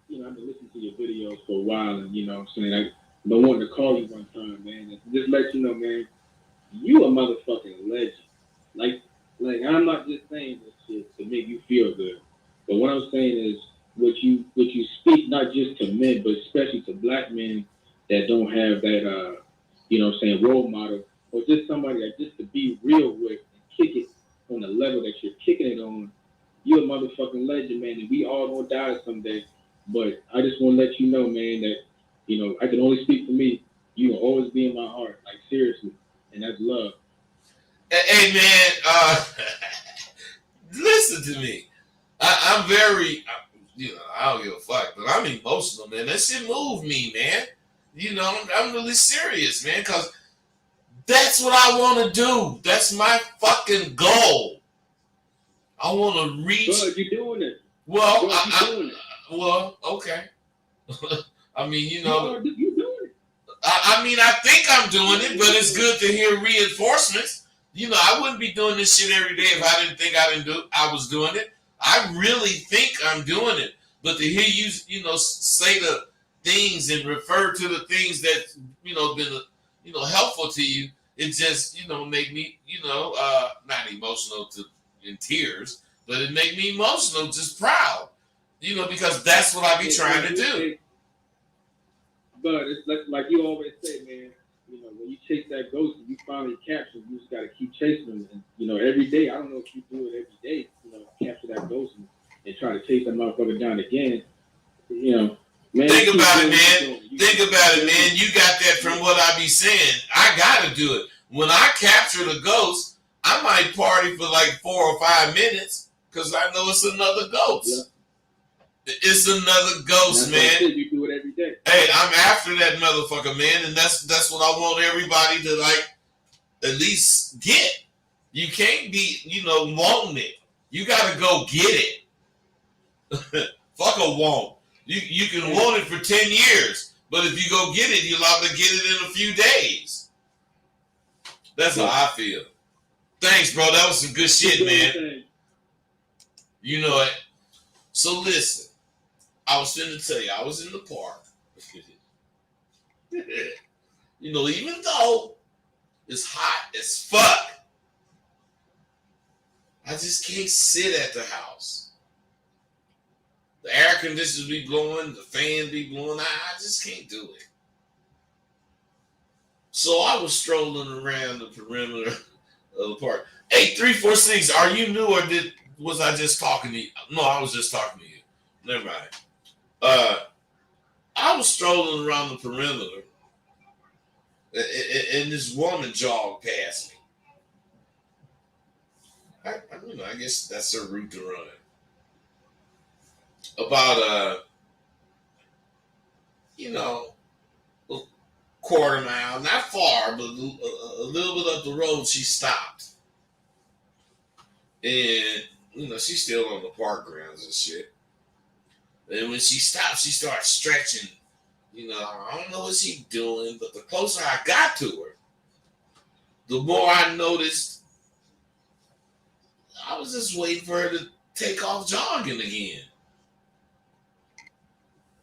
I've been listening to your videos for a while, and you know what I'm saying, I've been wanting to call you one time, man, and just let you know, man, you a motherfucking legend. Like I'm not just saying this shit to make you feel good, but what I'm saying is what you speak not just to men, but especially to black men that don't have that, role model, or just somebody that just to be real with and kick it on the level that you're kicking it on. You're a motherfucking legend, man, and we all gonna die someday. But I just want to let you know, man, that, I can only speak for me. You will always be in my heart, like seriously, and that's love. Hey, man, listen to me. I'm very, I don't give a fuck, but I'm emotional, man. That shit moved me, man. I'm really serious, man, because that's what I want to do. That's my fucking goal. I want to reach. Bud, you're doing it. Well, Bud, you're doing it. Well, okay. I mean, You're doing it. I think I'm doing it, but it's good to hear reinforcements. I wouldn't be doing this shit every day if I didn't think I was doing it. I really think I'm doing it. But to hear you, say the things and refer to the things that, been, helpful to you, it just, make me, not emotional in tears, but it make me emotional, just proud. Because that's what I be trying to do. But it's like you always say, man, when you chase that ghost and you finally capture it, you just got to keep chasing them. And, every day, I don't know if you do it every day, capture that ghost and try to chase that motherfucker down again. Man. Think about it, man. You got that from what I be saying. I got to do it. When I capture the ghost, I might party for like 4 or 5 minutes because I know it's another ghost. Yeah. It's another ghost, man. You do it every day. Hey, I'm after that motherfucker, man, and that's what I want everybody to like at least get. You can't be, wanting it. You gotta go get it. Fuck a want. You can want it for 10 years, but if you go get it, you'll have to get it in a few days. That's how I feel. Thanks, bro. That was some good shit, man. You know it. So listen. I was finna tell you, I was in the park. Even though it's hot as fuck, I just can't sit at the house. The air conditioners be blowing, the fan be blowing. I just can't do it. So I was strolling around the perimeter of the park. Hey, 346, are you new or was I just talking to you? No, I was just talking to you. Never mind. I was strolling around the perimeter, and this woman jogged past me. I guess that's her route to run. About a quarter mile, not far, but a little bit up the road, she stopped, and she's still on the park grounds and shit. And when she stopped, she started stretching. I don't know what she's doing, but the closer I got to her, the more I noticed I was just waiting for her to take off jogging again.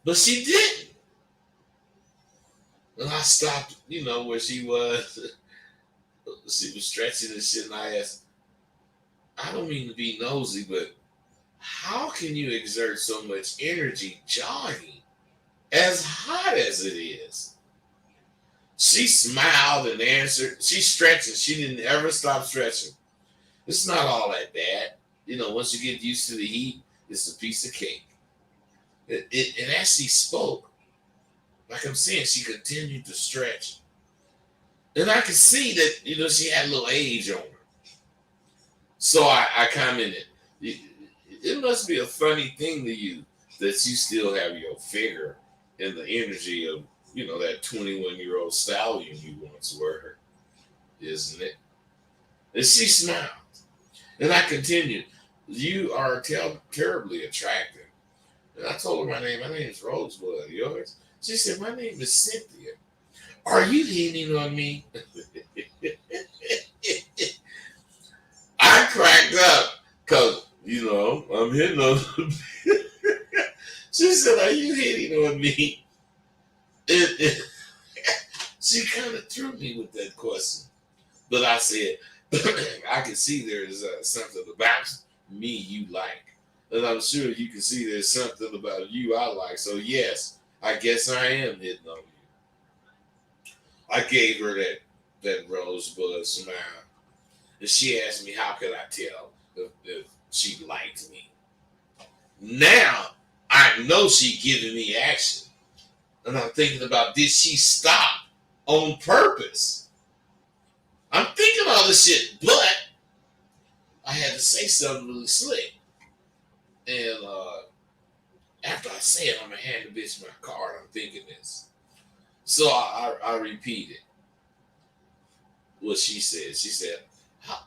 But she didn't. And I stopped, where she was. She was stretching and shit, and I asked, I don't mean to be nosy, but how can you exert so much energy jogging as hot as it is? She smiled and answered. She's stretching. She didn't ever stop stretching. It's not all that bad. Once you get used to the heat, it's a piece of cake. And as she spoke, like I'm saying, she continued to stretch. And I could see that, she had a little age on her. So I commented, it must be a funny thing to you that you still have your figure and the energy of, that 21-year-old stallion you once were, isn't it? And she smiled. And I continued, you are terribly attractive. And I told her my name is Rosebud. Yours? She said, my name is Cynthia. Are you hitting on me? I cracked up because, I'm hitting on her. She said, are you hitting on me? She kind of threw me with that question. But I said, I can see there's something about me you like. And I'm sure you can see there's something about you I like. So, yes, I guess I am hitting on you. I gave her that rosebud smile. And she asked me, how could I tell if she liked me? Now, I know she giving me action. And I'm thinking about, did she stop on purpose? I'm thinking all this shit, but I had to say something really slick. And after I say it, I'm going to hand the bitch my card. I'm thinking this. So I repeated what she said. She said,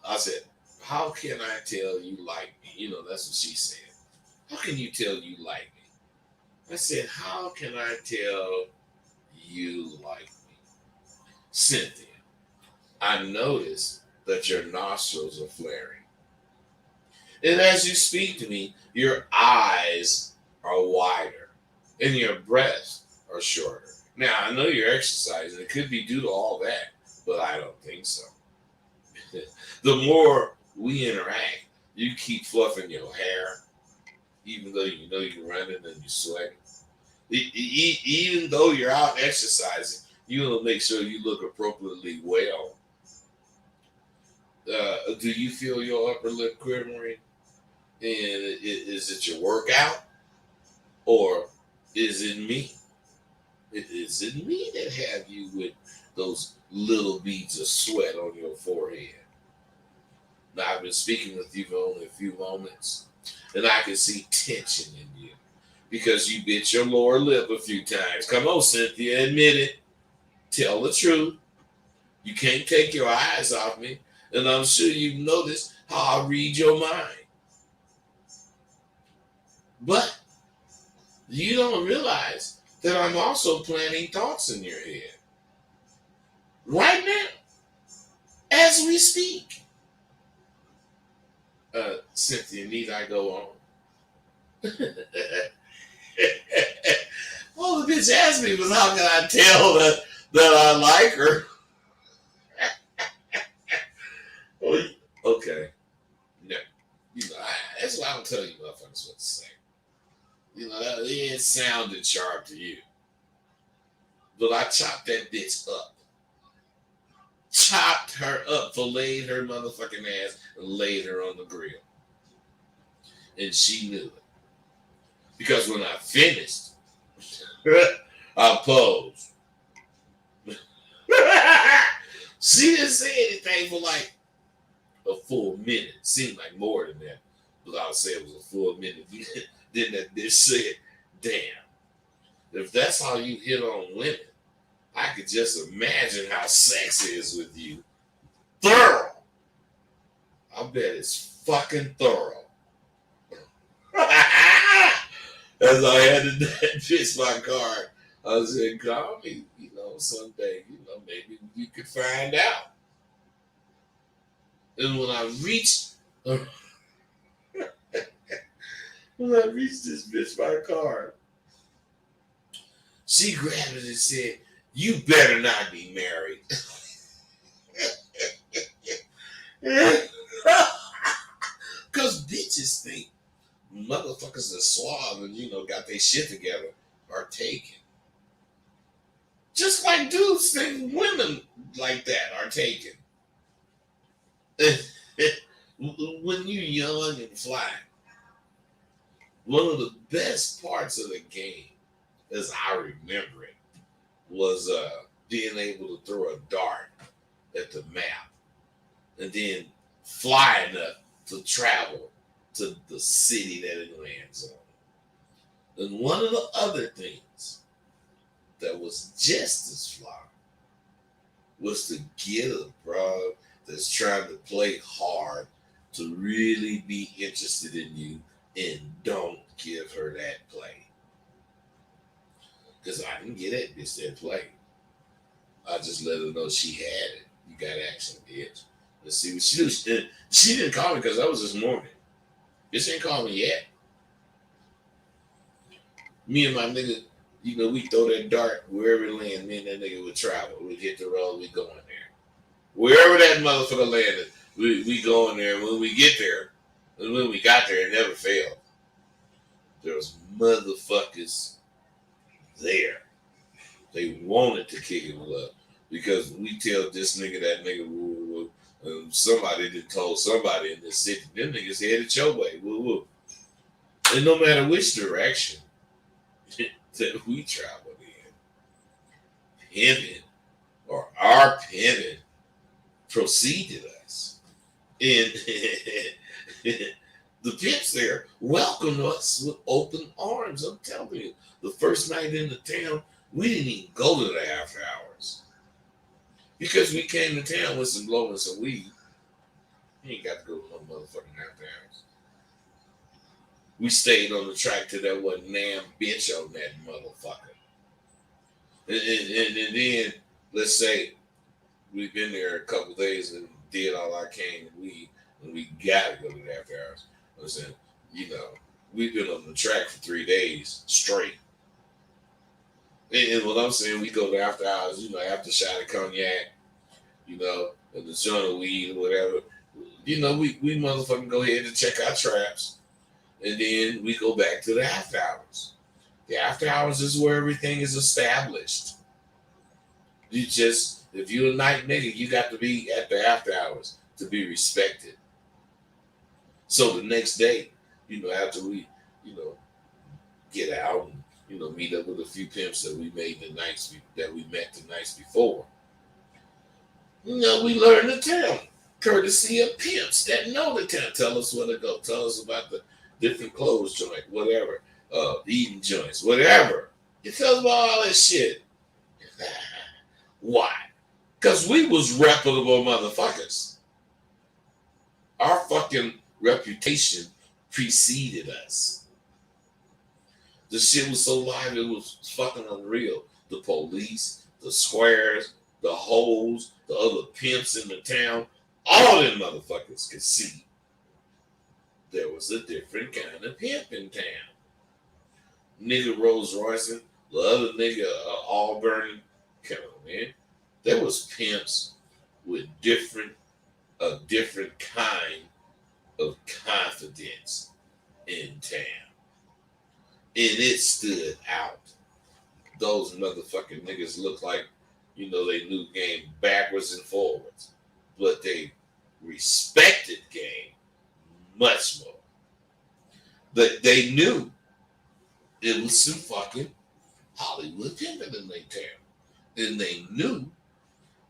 I said, how can I tell you like me? That's what she said. How can you tell you like me? I said, how can I tell you like me? Cynthia, I noticed that your nostrils are flaring. And as you speak to me, your eyes are wider and your breasts are shorter. Now, I know you're exercising. It could be due to all that, but I don't think so. The more we interact, you keep fluffing your hair, even though you know you're running and you're sweating. Even though you're out exercising, you will make sure you look appropriately well. Do you feel your upper lip quivering? And is it your workout? Or is it me? Is it me that have you with those little beads of sweat on your forehead? Now, I've been speaking with you for only a few moments, and I can see tension in you because you bit your lower lip a few times. Come on, Cynthia, admit it. Tell the truth. You can't take your eyes off me, and I'm sure you've noticed how I read your mind. But you don't realize that I'm also planting thoughts in your head. Right now, as we speak. Cynthia, need I go on? All the bitch asked me was, how can I tell that I like her? Okay. No. That's why I don't tell you motherfuckers what to say. It sounded sharp to you. But I chopped that bitch up. Chopped her up, filleted her motherfucking ass, and laid her on the grill. And she knew it. Because when I finished, I posed. She didn't say anything for like a full minute. Seemed like more than that. But I would say it was a full minute. Then that bitch said, damn, if that's how you hit on women, I could just imagine how sex is with you. Thorough. I bet it's fucking thorough. As I handed that bitch my card, I said, call me, someday, maybe you could find out. And when I reached this bitch my card, she grabbed it and said, You better not be married. Because bitches think motherfuckers are suave and, got their shit together are taken. Just like dudes think women like that are taken. When you're young and fly, one of the best parts of the game, as I remember it, was being able to throw a dart at the map and then flying up to travel to the city that it lands on. And one of the other things that was just as fly was to get a broad that's trying to play hard to really be interested in you and don't give her that play. Because I didn't get that bitch that play. I just let her know she had it. You got action, bitch. Let's see what she do. She didn't call me because that was this morning. Bitch ain't called me yet. Me and my nigga, we throw that dart wherever it lands. Me and that nigga would travel. We'd hit the road, we go in there. Wherever that motherfucker landed, we go in there. And when we get there, and when we got there, it never failed. There was motherfuckers there. They wanted to kick it up because we tell this nigga, that nigga, woo, woo, woo. Somebody that told somebody in this city, them niggas headed your way, woo, woo. And no matter which direction that we traveled in, pimping or our pimping preceded us. And the pimps there welcomed us with open arms. I'm telling you, the first night in the town, we didn't even go to the after hours. Because we came to town with some blow and some weed. You ain't got to go to no motherfucking after hours. We stayed on the track till there wasn't damn bitch on that motherfucker. And then, let's say, we've been there a couple days and did all I can and we got to go to the after hours. Listen, we've been on the track for 3 days straight. And what I'm saying, we go to after hours, after shot of cognac, and the joint of weed or whatever. We motherfucking go ahead and check our traps. And then we go back to the after hours. The after hours is where everything is established. If you're a night nigga, you got to be at the after hours to be respected. So the next day, after we, get out and, meet up with a few pimps that we met the nights before. We learn the town, courtesy of pimps that know the town. Tell us where to go. Tell us about the different clothes joint, whatever, eating joints, whatever. You tell us about all that shit. Why? Because we was reputable motherfuckers. Our fucking reputation preceded us. The shit was so live, it was fucking unreal. The police, the squares, the hoes, the other pimps in the town, all them motherfuckers could see there was a different kind of pimp in town. Nigga Rolls Royce, the other nigga Auburn, come on, man. There was pimps with a different kind of confidence in town. And it stood out. Those motherfucking niggas looked like, they knew game backwards and forwards. But they respected game much more. But they knew it was some fucking Hollywood pimping in their town. And they knew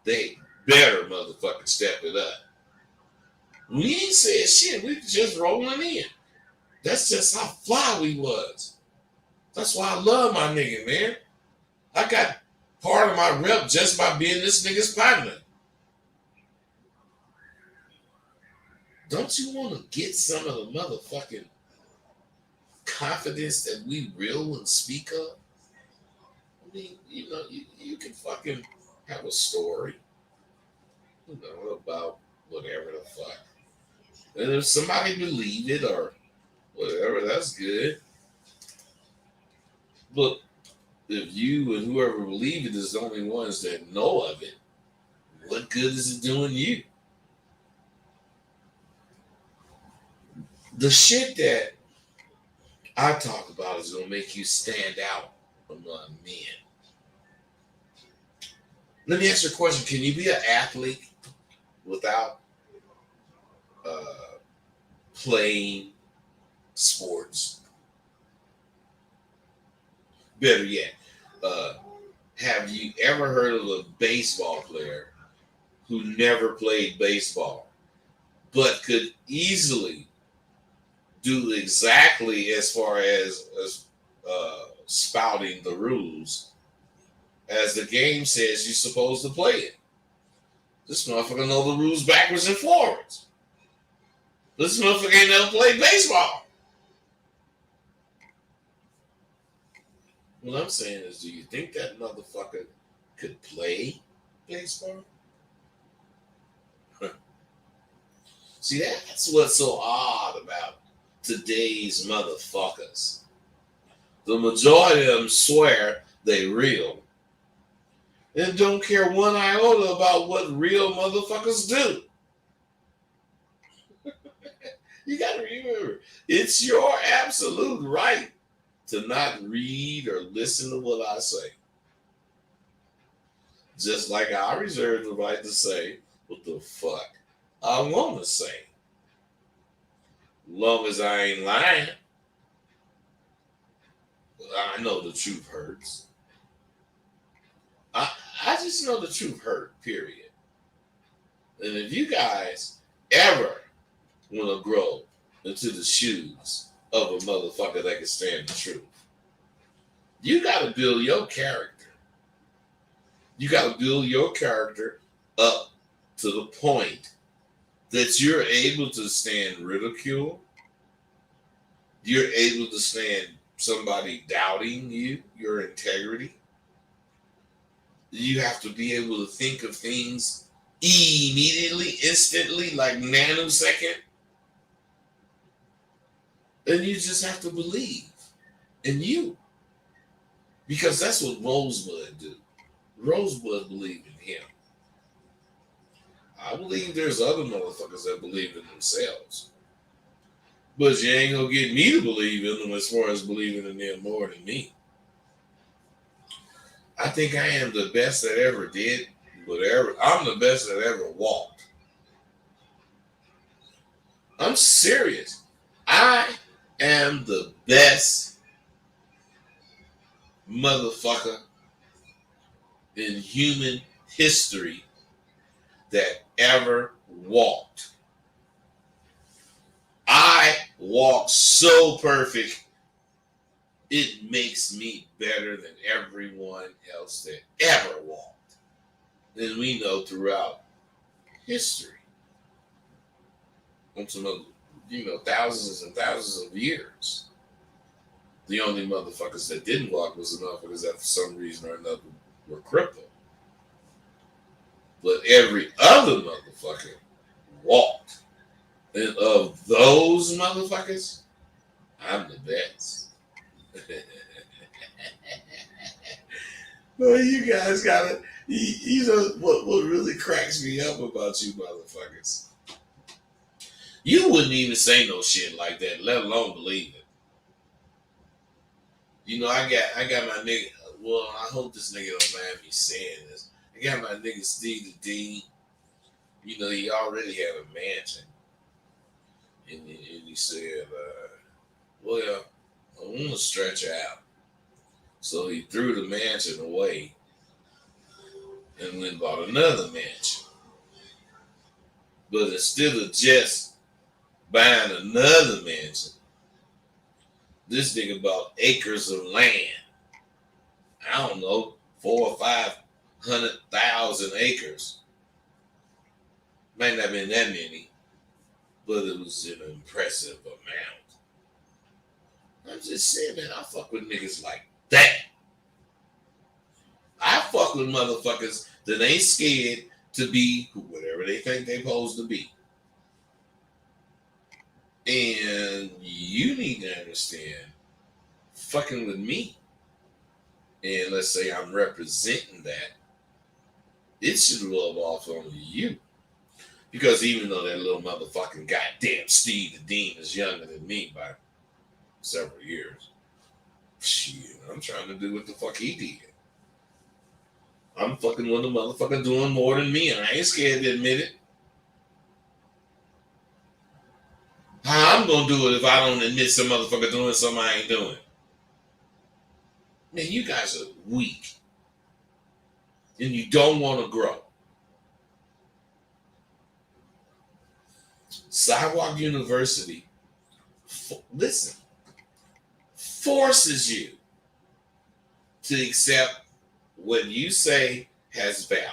they better motherfucking step it up. We ain't said shit. We just rolling in. That's just how fly we was. That's why I love my nigga, man. I got part of my rep just by being this nigga's partner. Don't you want to get some of the motherfucking confidence that we real and speak of? I mean, you can fucking have a story, about whatever the fuck. And if somebody believe it or whatever, that's good. But if you and whoever believe it is the only ones that know of it, what good is it doing you? The shit that I talk about is gonna make you stand out among men. Let me ask you a question. Can you be an athlete without playing sports? Better yet, have you ever heard of a baseball player who never played baseball but could easily do exactly as far as spouting the rules as the game says you're supposed to play it? This motherfucker know the rules backwards and forwards. This motherfucker ain't never played baseball. What I'm saying is, do you think that motherfucker could play baseball? See, that's what's so odd about today's motherfuckers. The majority of them swear they real and don't care one iota about what real motherfuckers do. You gotta remember, it's your absolute right to not read or listen to what I say. Just like I reserve the right to say what the fuck I want to say. Long as I ain't lying. I know the truth hurts. I just know the truth hurt, period. And if you guys ever want to grow into the shoes of a motherfucker that can stand the truth, you got to build your character. You got to build your character up to the point that you're able to stand ridicule. You're able to stand somebody doubting you, your integrity. You have to be able to think of things immediately, instantly, like nanosecond. And you just have to believe in you. Because that's what Rosebud do. Rosebud believed in him. I believe there's other motherfuckers that believe in themselves. But you ain't gonna get me to believe in them as far as believing in them more than me. I think I am the best that ever did whatever. I'm the best that ever walked. I'm serious. I am the best motherfucker in human history that ever walked. I walk so perfect, it makes me better than everyone else that ever walked. And we know throughout history. Thousands and thousands of years. The only motherfuckers that didn't walk was the motherfuckers that for some reason or another were crippled. But every other motherfucker walked. And of those motherfuckers, I'm the best. Well, you guys gotta, you know what really cracks me up about you motherfuckers? You wouldn't even say no shit like that, let alone believe it. You know, I got my nigga, well, I hope this nigga don't mind me saying this. I got my nigga Steve the Dean. You know, he already had a mansion. And he said, well, I want to stretch out. So he threw the mansion away and went and bought another mansion. But instead of just buying another mansion, this nigga bought acres of land. I don't know, 400,000 or 500,000 acres. Might not have been that many, but it was an impressive amount. I'm just saying, man, I fuck with niggas like that. I fuck with motherfuckers that ain't scared to be whatever they think they're supposed to be. And you need to understand, fucking with me and let's say I'm representing that, it should rub off on you. Because even though that little motherfucking goddamn Steve the Dean is younger than me by several years, shit, I'm trying to do what the fuck he did. I'm fucking with the motherfucker doing more than me, and I ain't scared to admit it. How I'm gonna do it if I don't admit some motherfucker doing something I ain't doing? Man, you guys are weak. And you don't want to grow. Sidewalk University, listen, forces you to accept what you say has value.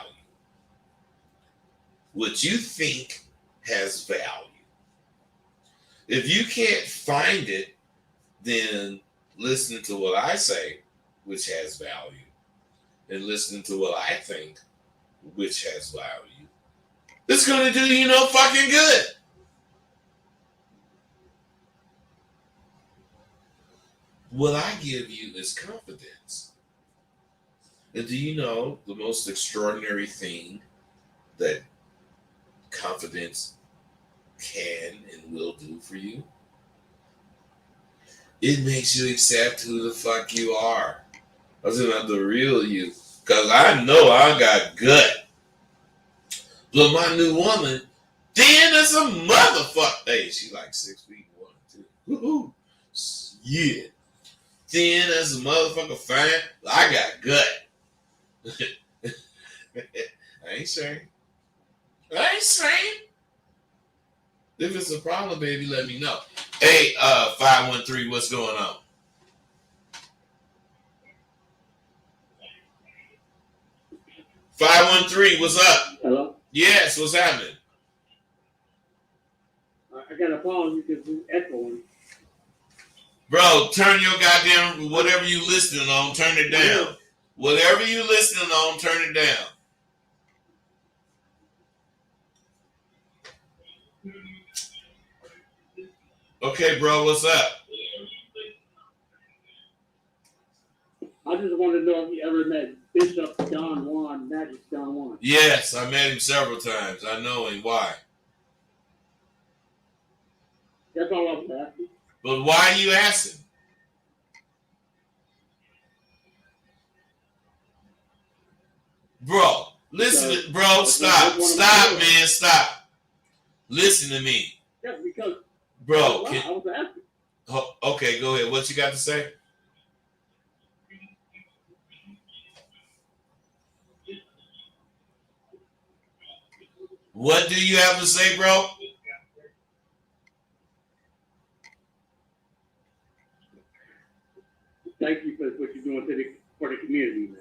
What you think has value. If you can't find it, then listen to what I say, which has value, and listen to what I think, which has value. It's going to do you no fucking good. What I give you is confidence. And do you know the most extraordinary thing that confidence can and will do for you? It makes you accept who the fuck you are. I was about the real you. Because I know I got gut. But my new woman, Dan is a motherfucker. Hey, she like 6'1", too. Woohoo. Yeah. Thin as a motherfucker, fine. I got gut. I ain't saying. If it's a problem, baby, let me know. Hey, 513, what's going on? $513, what's up? Hello? Yes, what's happening? I got a phone because it's echoing. Bro, turn your goddamn, whatever you listening on, turn it down. Whatever you listening on, turn it down. Okay, bro, what's up? I just wanted to know if you ever met Bishop Don Juan, Magic Don Juan. Yes, I met him several times. I know him. Why? That's all I was asking. But why are you asking? Bro, listen, bro, stop, man, stop. Listen to me. Yeah, because bro. I was asking. Okay, go ahead. What you got to say? What do you have to say, bro? Thank you for what you're doing for the community, man.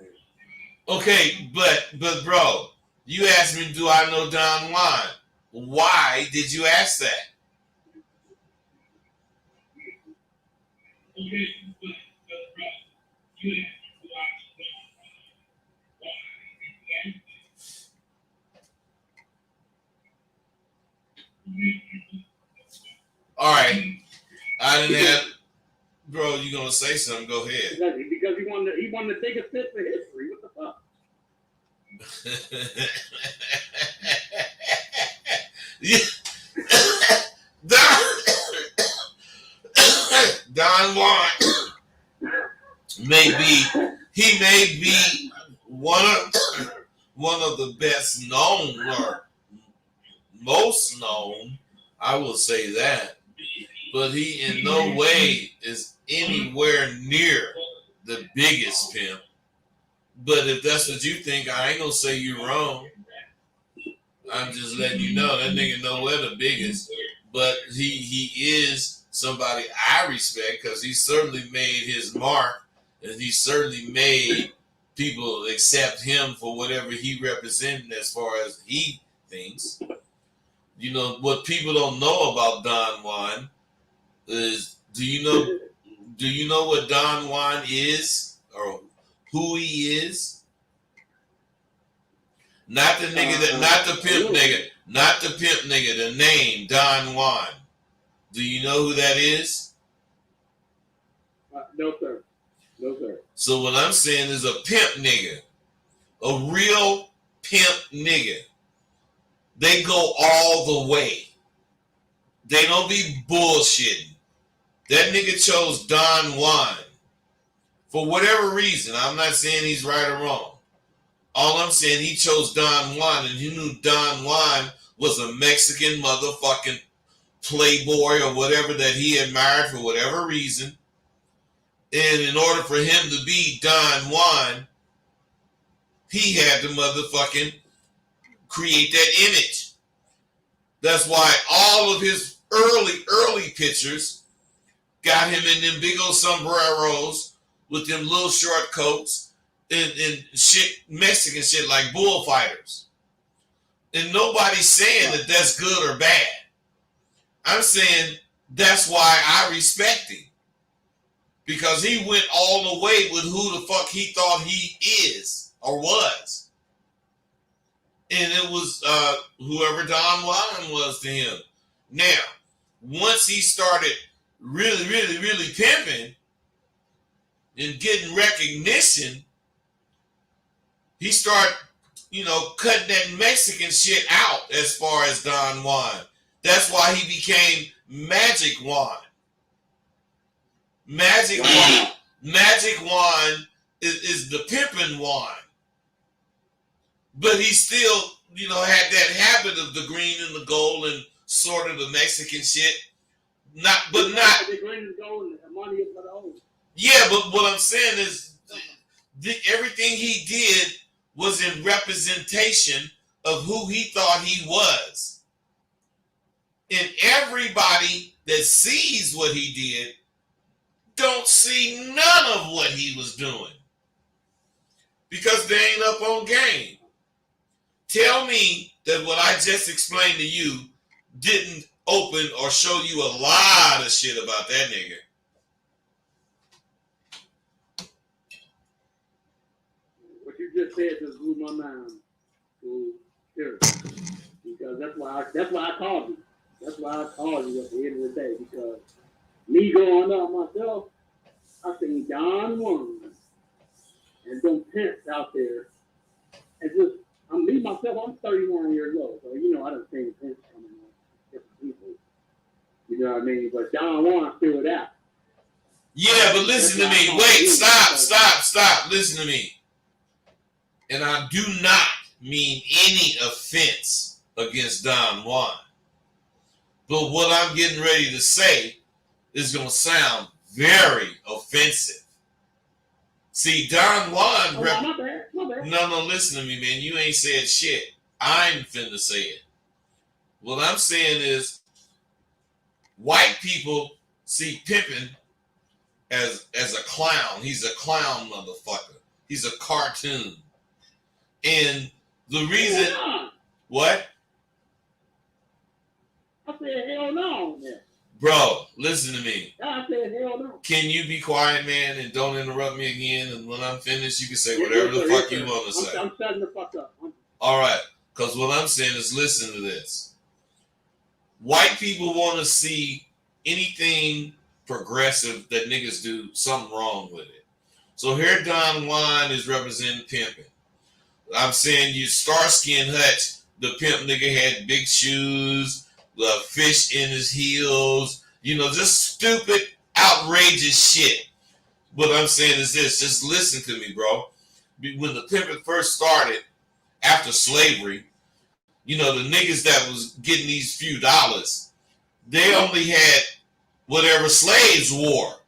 Okay, but bro, you asked me, do I know Don Juan? Why did you ask that? All right, I didn't have. Bro, you gonna say something? Go ahead. Because he wanted to take a step for history. What the fuck? Don Juan may be one of the best known or most known. I will say that, but he in no way is anywhere near the biggest pimp. But if that's what you think, I ain't gonna say you're wrong. I'm just letting you know that nigga nowhere the biggest. But he is somebody I respect because he certainly made his mark, and he certainly made people accept him for whatever he represented as far as he thinks. You know what people don't know about Don Juan is, do you know what Don Juan is or who he is? Not the nigga not the pimp nigga, the name Don Juan. Do you know who that is? No, sir. No, sir. So what I'm saying is a pimp nigga, a real pimp nigga. They go all the way. They don't be bullshitting. That nigga chose Don Juan. For whatever reason, I'm not saying he's right or wrong. All I'm saying, he chose Don Juan, and he knew Don Juan was a Mexican motherfucking playboy or whatever that he admired for whatever reason. And in order for him to be Don Juan, he had to motherfucking create that image. That's why all of his early pictures got him in them big old sombreros with them little short coats and shit, Mexican shit like bullfighters. And nobody's saying that that's good or bad. I'm saying that's why I respect him. Because he went all the way with who the fuck he thought he is or was. And it was whoever Don Juan was to him. Now, once he started really pimping and getting recognition, he started, cutting that Mexican shit out as far as Don Juan. That's why he became Magic Juan. Magic Juan is the pimping Juan. But he still, had that habit of the green and the gold and sort of the Mexican shit. Not. The green and gold and the money for the old. Yeah, but what I'm saying is, everything he did was in representation of who he thought he was. And everybody that sees what he did don't see none of what he was doing. Because they ain't up on game. Tell me that what I just explained to you didn't open or show you a lot of shit about that nigga. What you just said just blew my mind. So, here. Because that's why I called you. That's why I called you at the end of the day. Because me growing up myself, I seen Don Juan and them pimps out there. And just, me myself, I'm 31 years old. So, I done seen pimps coming on different people. You know what I mean? But Don Juan stood out. Yeah, but listen to me. Wait, stop. Listen to me. And I do not mean any offense against Don Juan. But what I'm getting ready to say is going to sound very offensive. See, Don Juan... My bad. No, listen to me, man. You ain't said shit. I'm finna say it. What I'm saying is, white people see pimping as a clown. He's a clown motherfucker. He's a cartoon. And the reason... What? I said, hell no. Man. Bro, listen to me. I said, hell no. Can you be quiet, man, and don't interrupt me again? And when I'm finished, you can say whatever the fuck you want to say. I'm shutting the fuck up. All right. Because what I'm saying is, listen to this. White people want to see anything progressive that niggas do something wrong with it. So here Don Juan is representing pimping. I'm saying you Starsky and Hutch, the pimp nigga had big shoes, the fish in his heels, just stupid, outrageous shit. What I'm saying is this, just listen to me, bro. When the pimping first started, after slavery, the niggas that was getting these few dollars, they only had whatever slaves wore.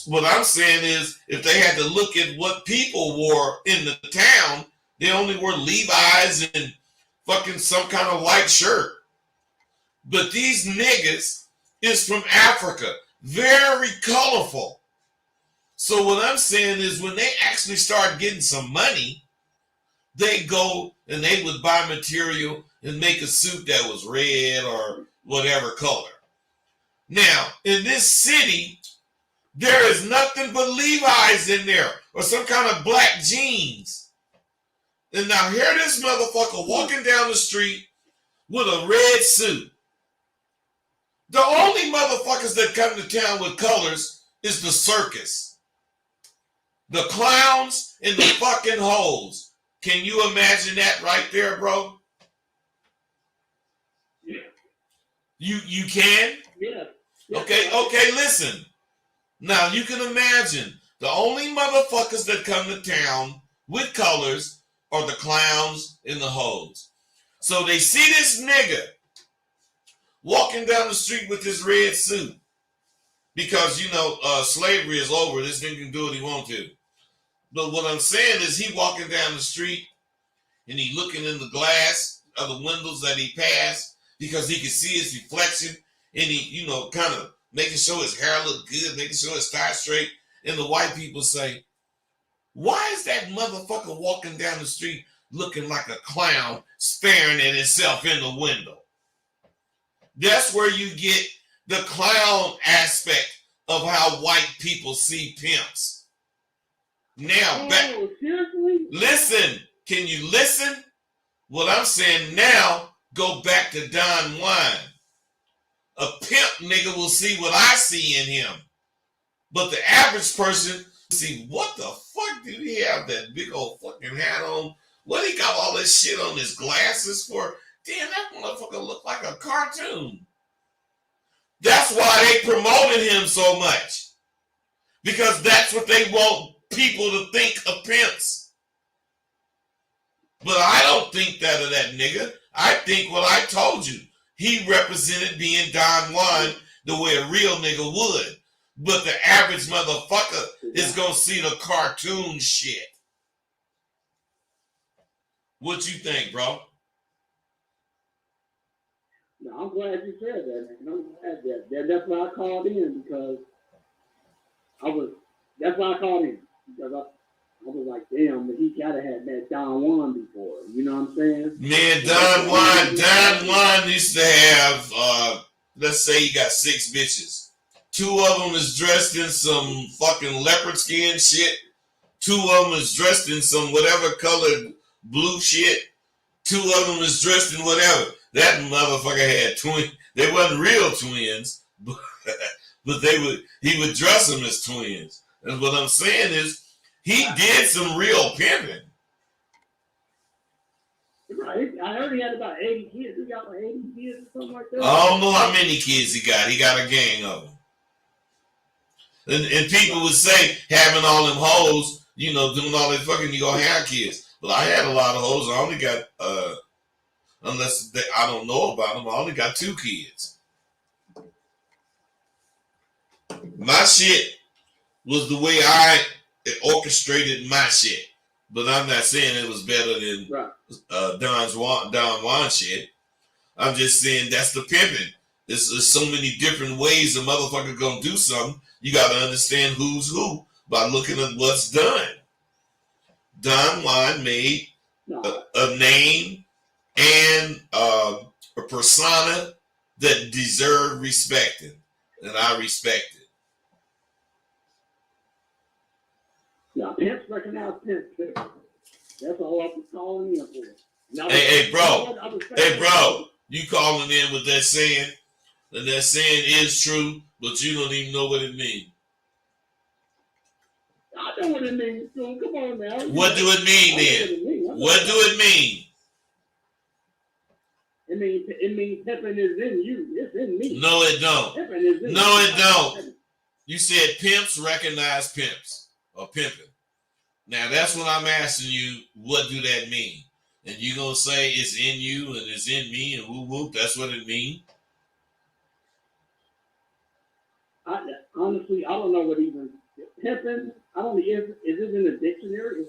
What I'm saying is, if they had to look at what people wore in the town, they only wore Levi's and fucking some kind of white shirt. But these niggas is from Africa. Very colorful. So what I'm saying is, when they actually start getting some money, they go and they would buy material and make a suit that was red or whatever color. Now, in this city, there is nothing but Levi's in there or some kind of black jeans. And now here this motherfucker walking down the street with a red suit. The only motherfuckers that come to town with colors is the circus. The clowns and the fucking hoes. Can you imagine that right there, bro? Yeah. You can? Yeah. Okay, listen. Now you can imagine the only motherfuckers that come to town with colors are the clowns and the hoes. So they see this nigga walking down the street with his red suit because, you know, slavery is over. This nigga can do what he wants to. But what I'm saying is he walking down the street and he looking in the glass of the windows that he passed because he can see his reflection and he, you know, kind of making sure his hair look good, making sure his tie straight. And the white people say, why is that motherfucker walking down the street looking like a clown staring at himself in the window? That's where you get the clown aspect of how white people see pimps. Now, back, Seriously? listen, can you listen? What I'm saying now, go back to Don Juan. A pimp nigga will see what I see in him. But the average person see, what the fuck did he have that big old fucking hat on? What he got all this shit on his glasses for? Damn, that motherfucker look like a cartoon. That's why they promoted him so much. Because that's what they want people to think of pimps. But I don't think that of that nigga. I think what I told you. He represented being Don Juan the way a real nigga would. But the average motherfucker is gonna see the cartoon shit. What you think, bro? No, I'm glad you said that, man. I'm glad that's why I called in because that's why I called in because I was like, damn, but he gotta have that Don Juan before. You know what I'm saying? Man, Don Juan used to have, let's say he got 6 bitches. 2 of them is dressed in some fucking leopard skin shit. 2 of them is dressed in some whatever colored blue shit. 2 of them is dressed in whatever. That motherfucker had twins. They wasn't real twins, but he would dress them as twins. And what I'm saying is, he did some real pimping. Right. I heard he had about 80 kids. He got like 80 kids or something like that. I don't know how many kids he got. He got a gang of them. And people would say, having all them hoes, you know, doing all that fucking, you gonna have kids. Well, I had a lot of hoes. I only got, unless I don't know about them, I only got 2 kids. My shit was the way I orchestrated my shit. But I'm not saying it was better than Don Juan shit. I'm just saying that's the pimping. There's so many different ways a motherfucker gonna do something. You gotta understand who's who by looking at what's done. Don Juan made a name and a persona that deserved respecting, and I respect it. Yeah, pimps recognize pimps too. That's all I was calling in for. Now, Hey, bro, you calling in with that saying, and that saying is true, but you don't even know what it means. I know what it means, too. Come on now. What do it mean then? What do it mean? It means pimping is in you. It's in me. No, it don't. Pimping is in No, you. it don't. You said pimps recognize pimps or pimping. Now that's what I'm asking you. What do that mean? And you gonna say it's in you and it's in me and whoop whoop? That's what it means. Honestly, I don't know what even pimping. I don't know. Is it in the dictionary?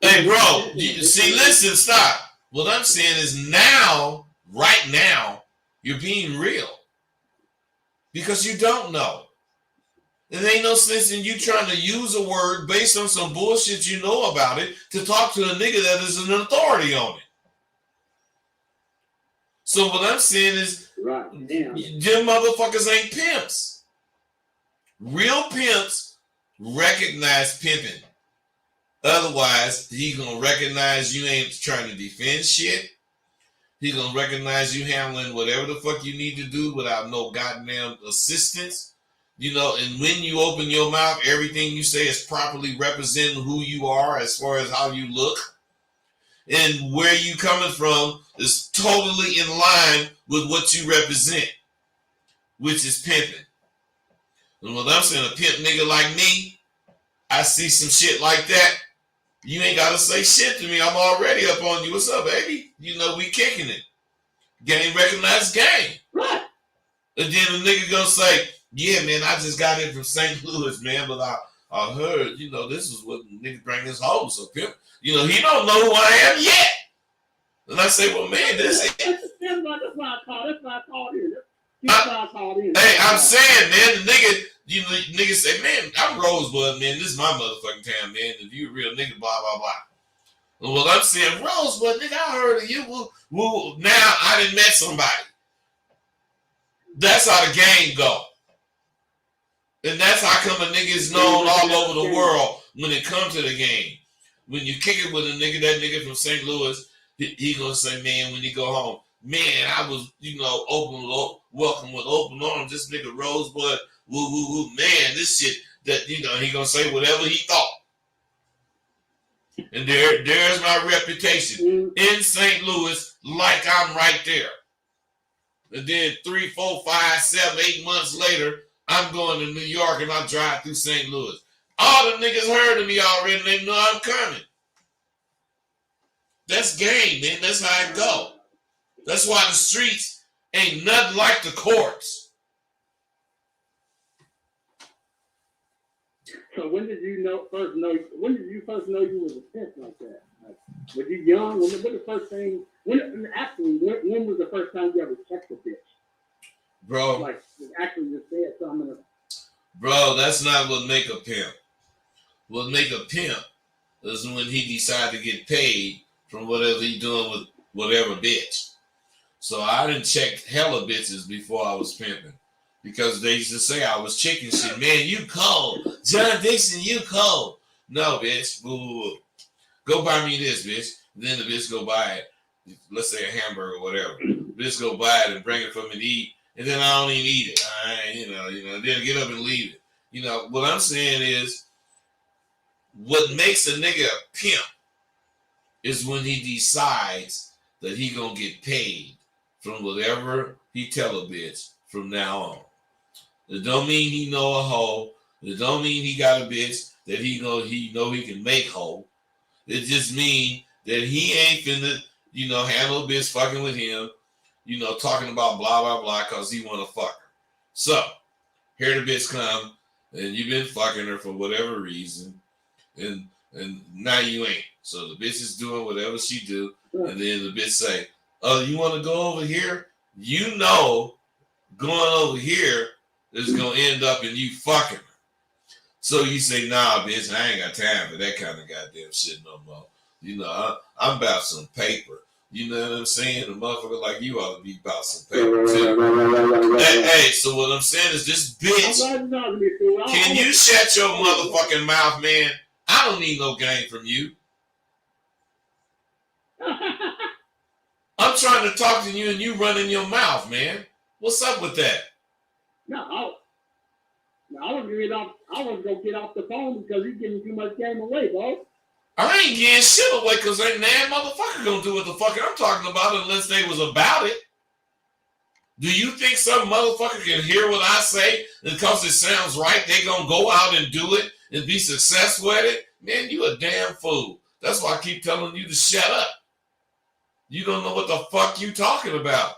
Hey, bro. Listen, stop. What I'm saying is now, right now, you're being real because you don't know. There ain't no sense in you trying to use a word based on some bullshit you know about it to talk to a nigga that is an authority on it. So what I'm saying is, right, damn. Them motherfuckers ain't pimps. Real pimps recognize pimping. Otherwise, he gonna recognize you ain't trying to defend shit. He gonna recognize you handling whatever the fuck you need to do without no goddamn assistance. You know, and when you open your mouth, everything you say is properly representing who you are as far as how you look. And where you coming from is totally in line with what you represent, which is pimping. And what I'm saying, a pimp nigga like me, I see some shit like that, you ain't gotta say shit to me. I'm already up on you. What's up, baby? You know, we kicking it. Game recognized game. Right. And then the nigga gonna say, yeah, man, I just got in from St. Louis, man, but I heard, you know, this is what nigga bring his hoes. So pimp, you know, he don't know who I am yet. And I say, well, man, this is That's why I called. That's why I called in. That's why I called in. Hey, I'm saying, man, the nigga, you know, nigga say, man, I'm Rosebud, man. This is my motherfucking town, man. If you a real nigga, blah, blah, blah. Well, I'm saying, Rosebud, nigga, I heard of you. Well, now I done met somebody. That's how the game go. And that's how come a nigga is known all over the world when it comes to the game. When you kick it with a nigga, that nigga from St. Louis, he gonna say, man, when he go home, man, I was, you know, welcome with open arms. This nigga Rosebud, woo, woo, woo, man, this shit, that, you know, he gonna say whatever he thought. And there's my reputation in St. Louis, like I'm right there. And then 3, 4, 5, 7, 8 months later, I'm going to New York and I drive through St. Louis. All the niggas heard of me already and they know I'm coming. That's game, man. That's how it go. That's why the streets ain't nothing like the courts. So when did you first know you was a pimp like that? Like, was you young? When was the first thing? When was the first time you ever checked a bitch? Bro. Like, actually just said something. Bro, that's not what make a pimp. What make a pimp is when he decide to get paid from whatever he doing with whatever bitch. So I didn't check hella bitches before I was pimping. Because they used to say I was chicken shit. Man, you cold. John Dixon, you cold. No, bitch. Boo, boo, boo. Go buy me this, bitch. And then the bitch go buy it. Let's say a hamburger or whatever. Bitch go buy it and bring it for me to eat. And then I don't even eat it. You know, then get up and leave it. You know, what I'm saying is, what makes a nigga a pimp is when he decides that he gonna get paid from whatever he tell a bitch from now on. It don't mean he know a hoe. It don't mean he got a bitch that he know he can make hoe. It just mean that he ain't finna, you know, handle a bitch fucking with him, you know, talking about blah, blah, blah, because he want to fuck her. So, here the bitch come, and you been fucking her for whatever reason, and now you ain't. So the bitch is doing whatever she do, and then the bitch say, oh, you want to go over here? You know, going over here is going to end up in you fucking her. So you say, nah, bitch, I ain't got time for that kind of goddamn shit no more. You know, I'm about some paper. You know what I'm saying? A motherfucker like you ought to be about some paper too. Hey, so what I'm saying is this bitch, can you shut your motherfucking mouth, man? I don't need no game from you. I'm trying to talk to you and you running your mouth, man. What's up with that? No, I was gonna get off the phone because he's giving too much game away, bro. I ain't getting shit away because ain't that motherfucker gonna do what the fuck I'm talking about unless they was about it. Do you think some motherfucker can hear what I say and because it sounds right, they gonna go out and do it and be successful at it? Man, you a damn fool. That's why I keep telling you to shut up. You don't know what the fuck you talking about.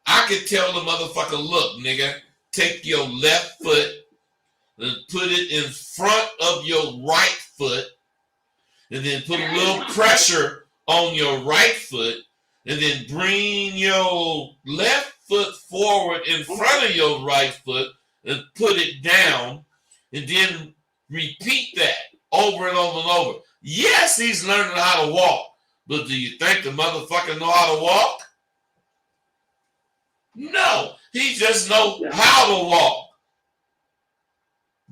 I could tell the motherfucker, look, nigga, take your left foot and put it in front of your right foot and then put a little pressure on your right foot and then bring your left foot forward in front of your right foot and put it down and then repeat that over and over and over. Yes, he's learning how to walk, but do you think the motherfucker know how to walk? No, he just know how to walk.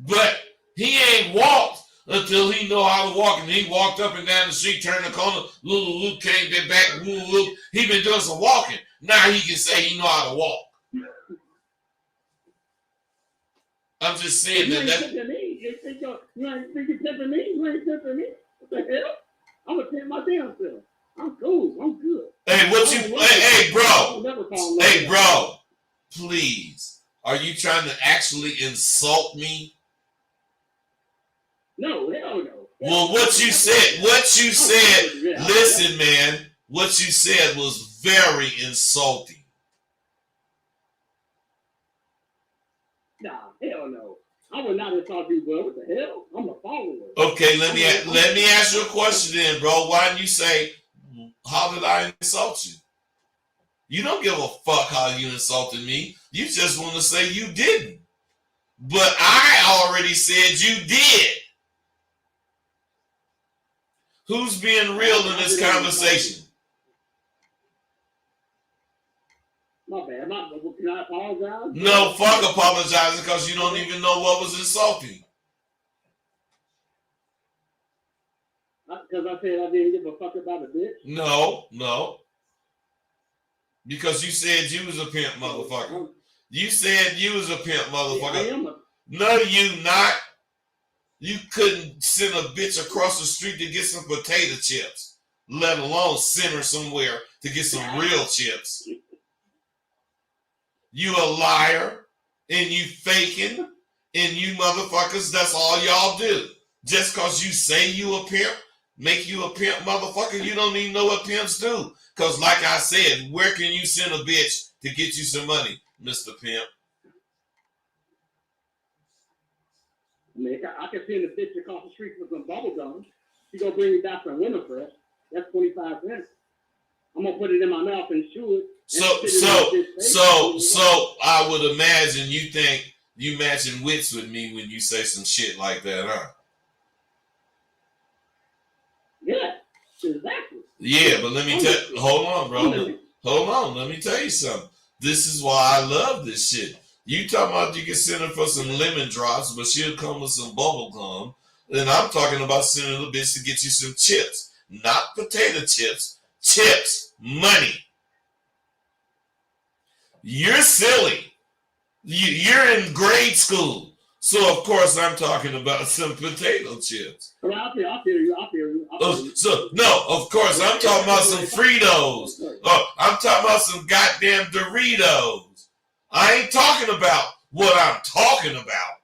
But he ain't walked until he know how to walk. And he walked up and down the street, turned the corner, Lulu came back, woo. He been doing some walking. Now he can say he know how to walk. I'm just saying You that. ain't that pimping me. You ain't pimping me. You ain't pimping me. What the hell? I'm gonna pimp my damn self. I'm cool. I'm good. hey, what you? Hey, bro. I'll never call him Hey, like bro. Please. Are you trying to actually insult me? No, hell no. Well, what you said, listen, man, what you said was very insulting. Nah, hell no. I would not insult you, bro. What the hell? I'm a follower. Okay, let me ask you a question then, bro. Why didn't you say, how did I insult you? You don't give a fuck how you insulted me. You just want to say you didn't. But I already said you did. Who's being real in this conversation? My bad. Can I apologize? No, fuck apologizing because you don't even know what was insulting. Because I said I didn't give a fuck about a bitch? No. Because you said you was a pimp motherfucker. You said you was a pimp motherfucker. Yeah, I am No, you not. You couldn't send a bitch across the street to get some potato chips, let alone send her somewhere to get some real chips. You a liar, and you faking, and you motherfuckers, that's all y'all do. Just cause you say you a pimp, make you a pimp motherfucker, you don't even know what pimps do. Cause like I said, where can you send a bitch to get you some money, Mr. Pimp? I mean, I can send a bitch across the street for some bubble gum. She gonna bring me back some Winter Fresh. That's 25 cents. I'm gonna put it in my mouth and chew it. So I would imagine you think you matching wits with me when you say some shit like that, huh? Yeah, exactly. Yeah, but let me tell. Hold on, bro. Hold on. Let me tell you something. This is why I love this shit. You talking about you can send her for some lemon drops, but she'll come with some bubble gum. And I'm talking about sending a bitch to get you some chips, not potato chips. Chips, money. You're silly. You're in grade school. So, of course, I'm talking about some potato chips. Well, I'll hear you. So, no, of course, I'm talking about some Fritos. Oh, I'm talking about some goddamn Doritos. I ain't talking about what I'm talking about.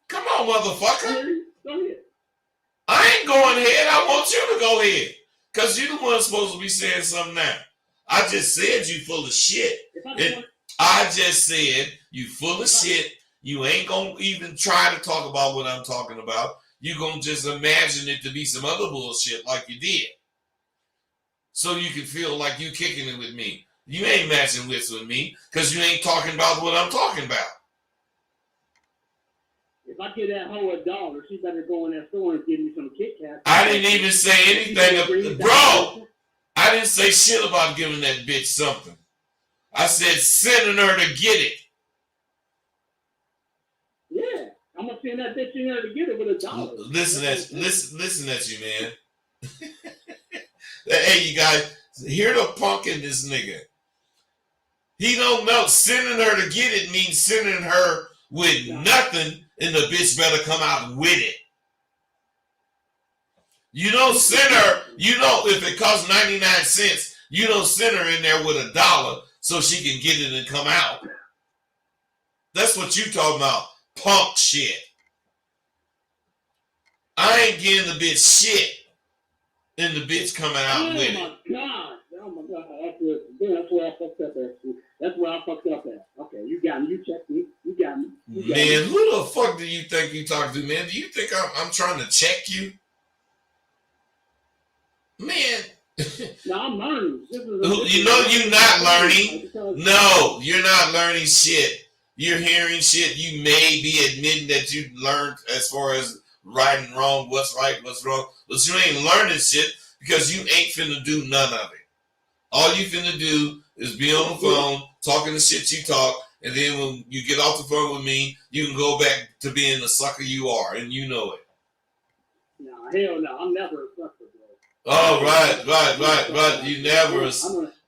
Come on, motherfucker. Go ahead. I ain't going ahead. I want you to go ahead. Because you're the one supposed to be saying something now. I just said you full of shit. I just said you full of shit. You ain't going to even try to talk about what I'm talking about. You're going to just imagine it to be some other bullshit like you did. So you can feel like you kicking it with me. You ain't matching wits with me because you ain't talking about what I'm talking about. If I get that hoe $1, she better go in that store and give me some Kit Kats. I didn't even say anything. Bro, I didn't say shit about giving that bitch something. I said sending her to get it. Yeah, I'm going to send that bitch in there to get it with $1. Listen at you, man. Hey, you guys, hear the punk in this nigga. He don't know. Sending her to get it means sending her with nothing, and the bitch better come out with it. You don't send her, if it costs 99 cents, you don't send her in there with $1 so she can get it and come out. That's what you talking about, punk shit. I ain't getting the bitch shit. And the bitch coming out with it. Oh my God. That's where I fucked up at. That's where I fucked up at. Okay, you got me. You checked me. You got me. Man, who the fuck do you think you talking to, man? Do you think I'm trying to check you? Man. No, I'm learning. You're not learning. No, you're not learning shit. You're hearing shit. You may be admitting that you learned as far as right and wrong, what's right, what's wrong. But you ain't learning shit because you ain't finna do none of it. All you finna do is be on the phone, talking the shit you talk, and then when you get off the phone with me, you can go back to being the sucker you are, and you know it. No, hell no. I'm never a sucker, bro. Oh, right. You never.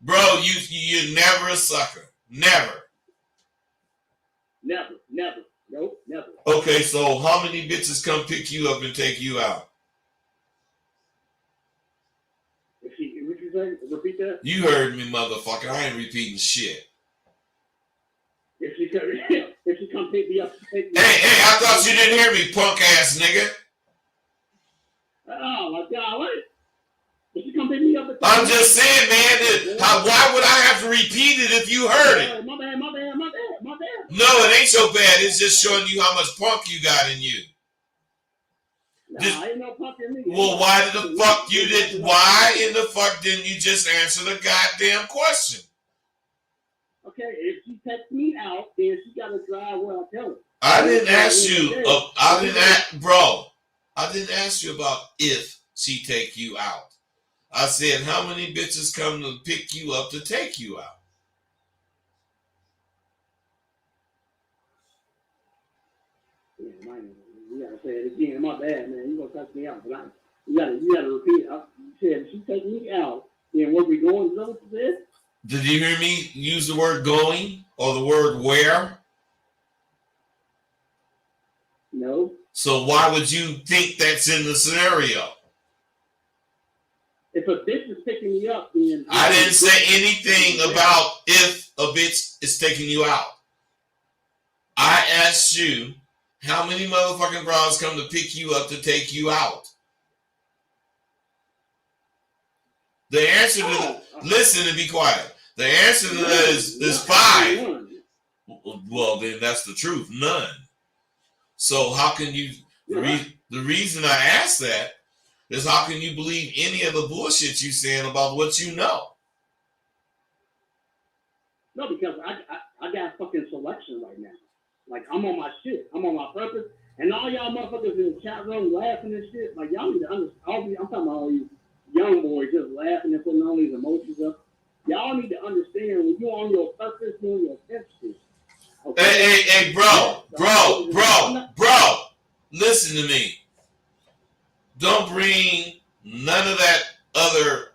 Bro, you're never a sucker. Never. Never. Nope, never. Okay, so how many bitches come pick you up and take you out? What you say? Repeat that. You heard me, motherfucker. I ain't repeating shit. If she come pick me up, take me. Hey, I thought you didn't hear me, punk ass nigga. Oh my God, what? If she come pick me up, I'm just saying, man. Why would I have to repeat it if you heard it? My bad. No, it ain't so bad. It's just showing you how much punk you got in you. Nah, ain't no punk in me. Well, why in the fuck didn't you just answer the goddamn question? Okay, if she takes me out, then she got to drive where I tell her. I didn't ask you. I didn't ask you about if she take you out. I said how many bitches come to pick you up to take you out. Yeah, man, you gotta say it again. My bad, man. You gonna cuss me out, but you gotta repeat it. You said if she take me out, then where we going? Is that what you said? Did you hear me use the word going or the word where? No. So why would you think that's in the scenario? If a bitch is picking me up, then I didn't say anything about if a bitch is taking you out. I asked you how many motherfucking bras come to pick you up to take you out. The answer to listen and be quiet. The answer to that is 5. Well, then that's the truth. None. So how can you? The reason I asked that is how can you believe any of the bullshit you saying about what you know? No, because I got fucking selection right now. Like I'm on my shit. I'm on my purpose. And all y'all motherfuckers in the chat room laughing and shit. Like y'all need to understand. I'm talking about all you young boys just laughing and putting all these emojis up. Y'all need to understand when you're on your purpose, you're on your purpose. Okay? Hey, bro, listen to me. Don't bring none of that other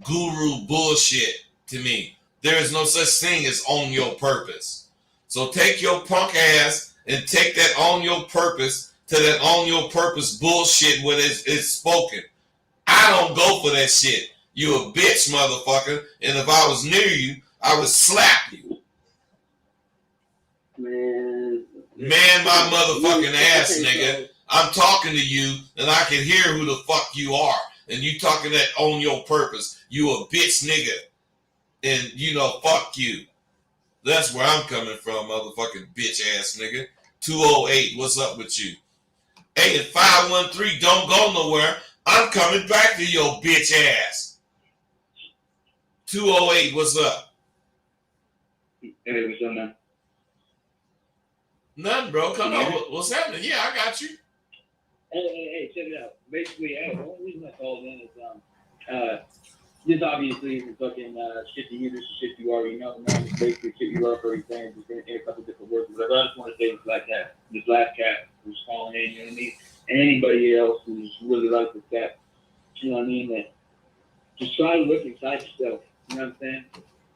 guru bullshit to me. There is no such thing as on your purpose. So take your punk ass and take that on your purpose to that on your purpose bullshit when it's spoken. I don't go for that shit. You a bitch, motherfucker. And if I was near you, I would slap you. Man, my motherfucking ass, nigga. I'm talking to you, and I can hear who the fuck you are. And you talking that on your purpose. You a bitch, nigga. And, fuck you. That's where I'm coming from, motherfucking bitch ass nigga. 208, what's up with you? Hey, at 513, don't go nowhere. I'm coming back to your bitch ass. 208, what's up? Hey, what's up, man? Nothing, bro. Come on. What's happening? Yeah, I got you. Hey, check it out. Basically, the only reason I called in is, this obviously is fucking shit to you. This is shit you already know. Man, it's basically shit you love everything. Just in a couple different words. But I just want to say this last cat who's calling in, you know what I mean? And anybody else who's really like this cat, you know what I mean? That just try to look inside yourself. You know what I'm saying?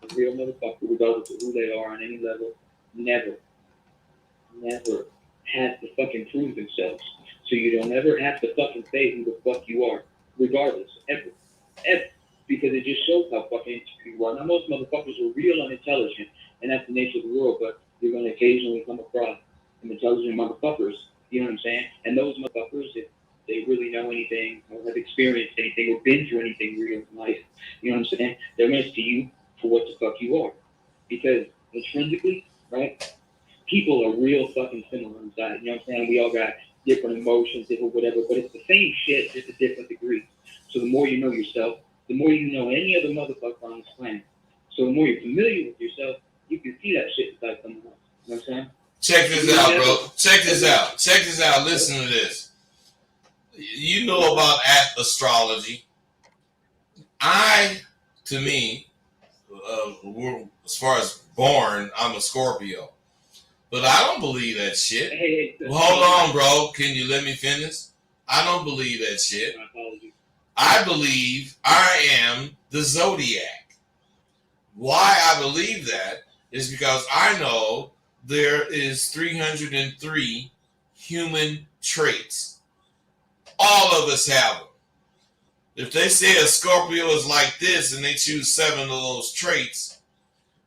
A real motherfucker, regardless of who they are on any level, never have to fucking prove themselves. So you don't ever have to fucking say who the fuck you are, regardless, ever. Because it just shows how fucking you are. Now, most motherfuckers are real unintelligent, and that's the nature of the world, but you're going to occasionally come across some intelligent motherfuckers, you know what I'm saying? And those motherfuckers, if they really know anything, or have experienced anything, or been through anything real in life, you know what I'm saying? They're going to see you for what the fuck you are. Because intrinsically, right, people are real fucking similar inside, you know what I'm saying? We all got different emotions, different whatever, but it's the same shit, just a different degree. So the more you know yourself, the more you know any other motherfucker on this planet. So the more you're familiar with yourself, you can see that shit inside someone else. You know what I'm saying? Check this out, bro. Check this out. Listen to this. You know about astrology. To me, as far as born, I'm a Scorpio. But I don't believe that shit. Hey, Hold on, bro. Can you let me finish? I don't believe that shit. My apologies. I believe I am the zodiac. Why I believe that is because I know there is 303 human traits. All of us have them. If they say a Scorpio is like this and they choose 7 of those traits,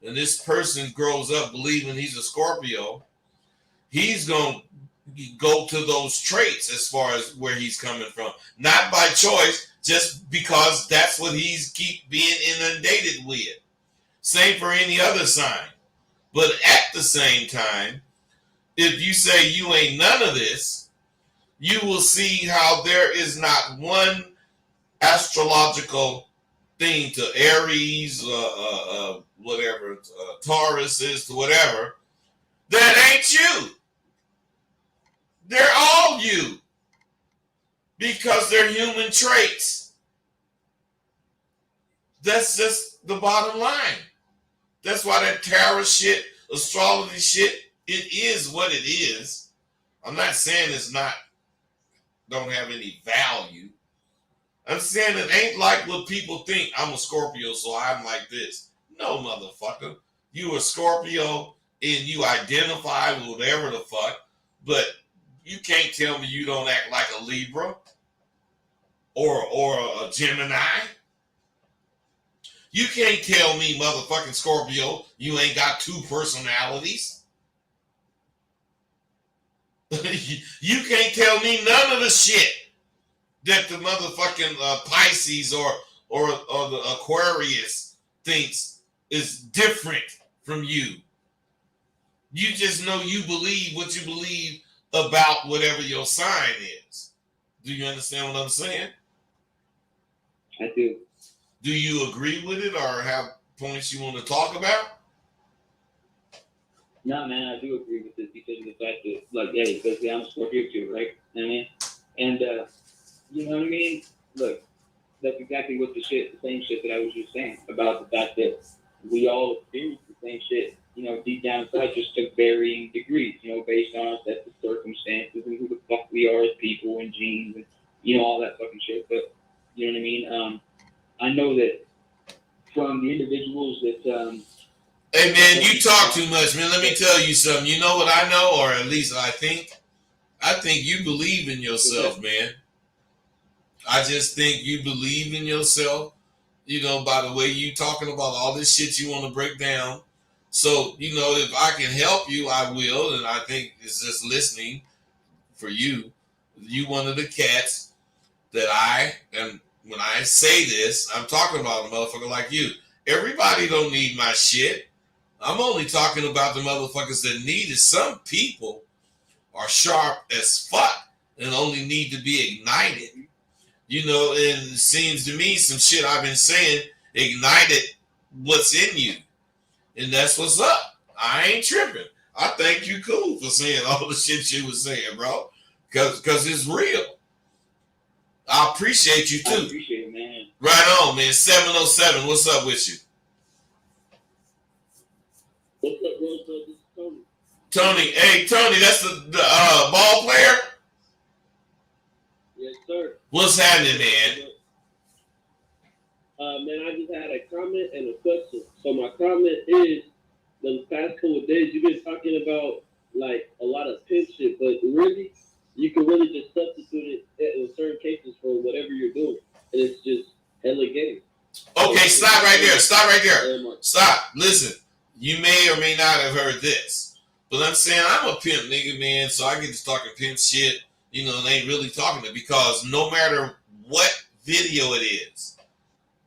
and this person grows up believing he's a Scorpio, he's going to go to those traits as far as where he's coming from. Not by choice, just because that's what he's keep being inundated with. Same for any other sign. But at the same time, if you say you ain't none of this, you will see how there is not one astrological thing to Aries, whatever, Taurus is to whatever, that ain't you. They're all you. Because they're human traits. That's just the bottom line. That's why that tarot shit, astrology shit, it is what it is. I'm not saying it's not, don't have any value. I'm saying it ain't like what people think. I'm a Scorpio, so I'm like this. No, motherfucker. You a Scorpio and you identify with whatever the fuck, but you can't tell me you don't act like a Libra or a Gemini. You can't tell me, motherfucking Scorpio, you ain't got 2 personalities. You can't tell me none of the shit that the motherfucking Pisces or the Aquarius thinks is different from you. You just know you believe what you believe about whatever your sign is. Do you understand what I'm saying? I do. Do you agree with it or have points you want to talk about? No, man, I do agree with this because of the fact that, like, hey, basically I'm a Scorpio too, right? You know what I mean? And, you know what I mean? Look, that's exactly what the same shit that I was just saying about the fact that we all experience the same shit, you know, deep down inside, just to varying degrees, you know, based on our sets of circumstances and who the fuck we are as people and genes and, you know, all that fucking shit. But, you know what I mean? I know that from the individuals that, Hey, man, you talk too much, man. Let me tell you something. You know what I know, or at least I think? I think you believe in yourself, man. I just think you believe in yourself, you know, by the way you talking about all this shit you want to break down. So, you know, if I can help you, I will. And I think it's just listening for you. You one of the cats that and when I say this, I'm talking about a motherfucker like you. Everybody don't need my shit. I'm only talking about the motherfuckers that need it. Some people are sharp as fuck and only need to be ignited. You know, and it seems to me some shit I've been saying ignited what's in you. And that's what's up. I ain't tripping. I think you cool for saying all the shit you was saying, bro. Because it's real. I appreciate you too. I appreciate it, man. Right on, man. 707, what's up with you? What's up, bro? This is Tony. Tony, hey, Tony, that's the ball player? Yes, sir. What's happening, man? Man, I just had a comment and a question. So my comment is, the past couple of days, you've been talking about, like, a lot of pimp shit, but really, you can really just substitute it in certain cases for whatever you're doing. And it's just hella gay. Okay, stop right there. Stop right there. Stop. Listen, you may or may not have heard this, but I'm saying I'm a pimp nigga, man, so I get to talking pimp shit, you know, and ain't really talking to, because no matter what video it is,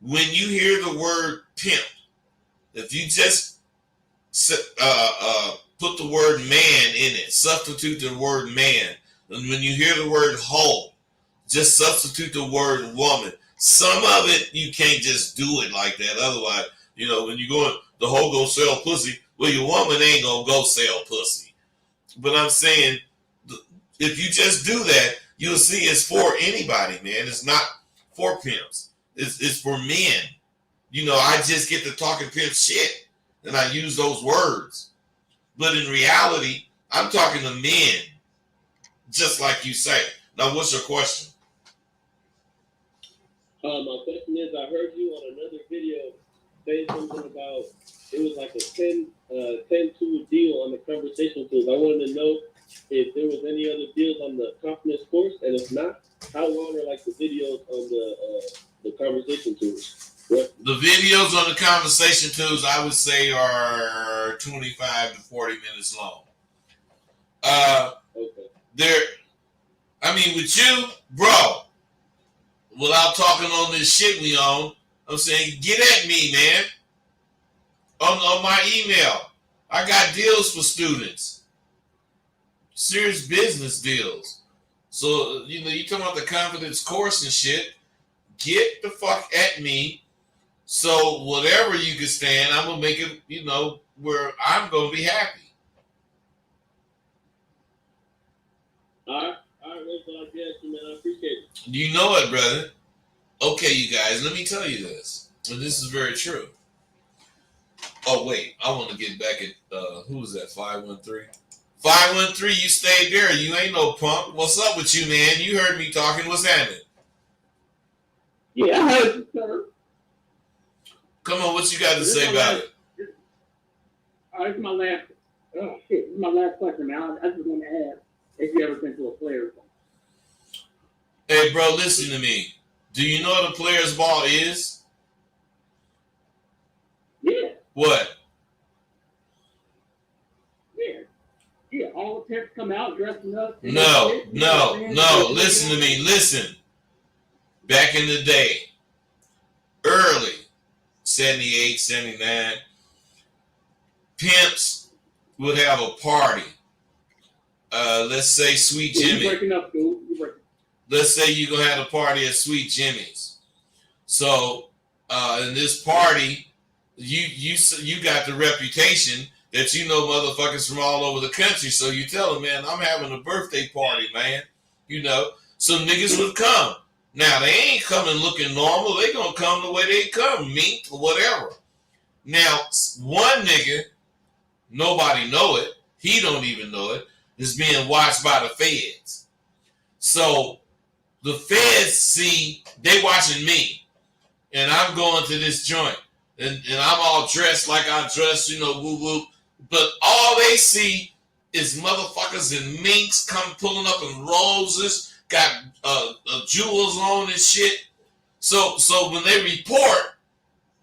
when you hear the word pimp, if you just put the word man in it, substitute the word man, and when you hear the word hoe, just substitute the word woman. Some of it, you can't just do it like that. Otherwise, you know, when you go, the hoe go sell pussy, well, your woman ain't gonna go sell pussy. But I'm saying, if you just do that, you'll see it's for anybody, man. It's not for pimps. It's for men. You know, I just get to talking pimp shit, and I use those words. But in reality, I'm talking to men, just like you say. Now, what's your question? My question is, I heard you on another video say something about it was like a 10-2 deal on the conversation tools. I wanted to know if there was any other deals on the confidence course, and if not, how long are like the videos on the conversation tools? What? The videos on the conversation tools, I would say, are 25 to 40 minutes long. Okay. I mean, with you, bro, without talking on this shit we on, I'm saying, get at me, man. On my email. I got deals for students. Serious business deals. So, you know, you talking about the confidence course and shit, get the fuck at me. So whatever you can stand, I'm going to make it, you know, where I'm going to be happy. All right, well, I guess, man, I appreciate it. You know it, brother. Okay, you guys, let me tell you this. And this is very true. Oh, wait, I want to get back at, who was that, 513? 513, you stayed there. You ain't no punk. What's up with you, man? You heard me talking. What's happening? Yeah, I heard you, sir. Come on, what you got to say about it? This is my last. Oh shit! This is my last question, man. I just want to ask if you ever been to a Players Ball. Hey, bro, listen to me. Do you know what a Players Ball is? Yeah. What? Yeah. All the pimps come out dressing up. No. Listen to me. Listen. Back in the day, early 78, 79, pimps would have a party. Let's say Sweet Jimmy. You're breaking up, dude. Let's say you're going to have a party at Sweet Jimmy's. So, in this party, you got the reputation that you know motherfuckers from all over the country. So you tell them, man, I'm having a birthday party, man. You know, so niggas would come. Now, they ain't coming looking normal. They going to come the way they come, meat or whatever. Now, one nigga, nobody know it, he don't even know it, is being watched by the feds. So, the feds see, they watching me. And I'm going to this joint. And I'm all dressed like I dress, you know, woo-woo. But all they see is motherfuckers in minks come pulling up in roses, got jewels on and shit. So when they report,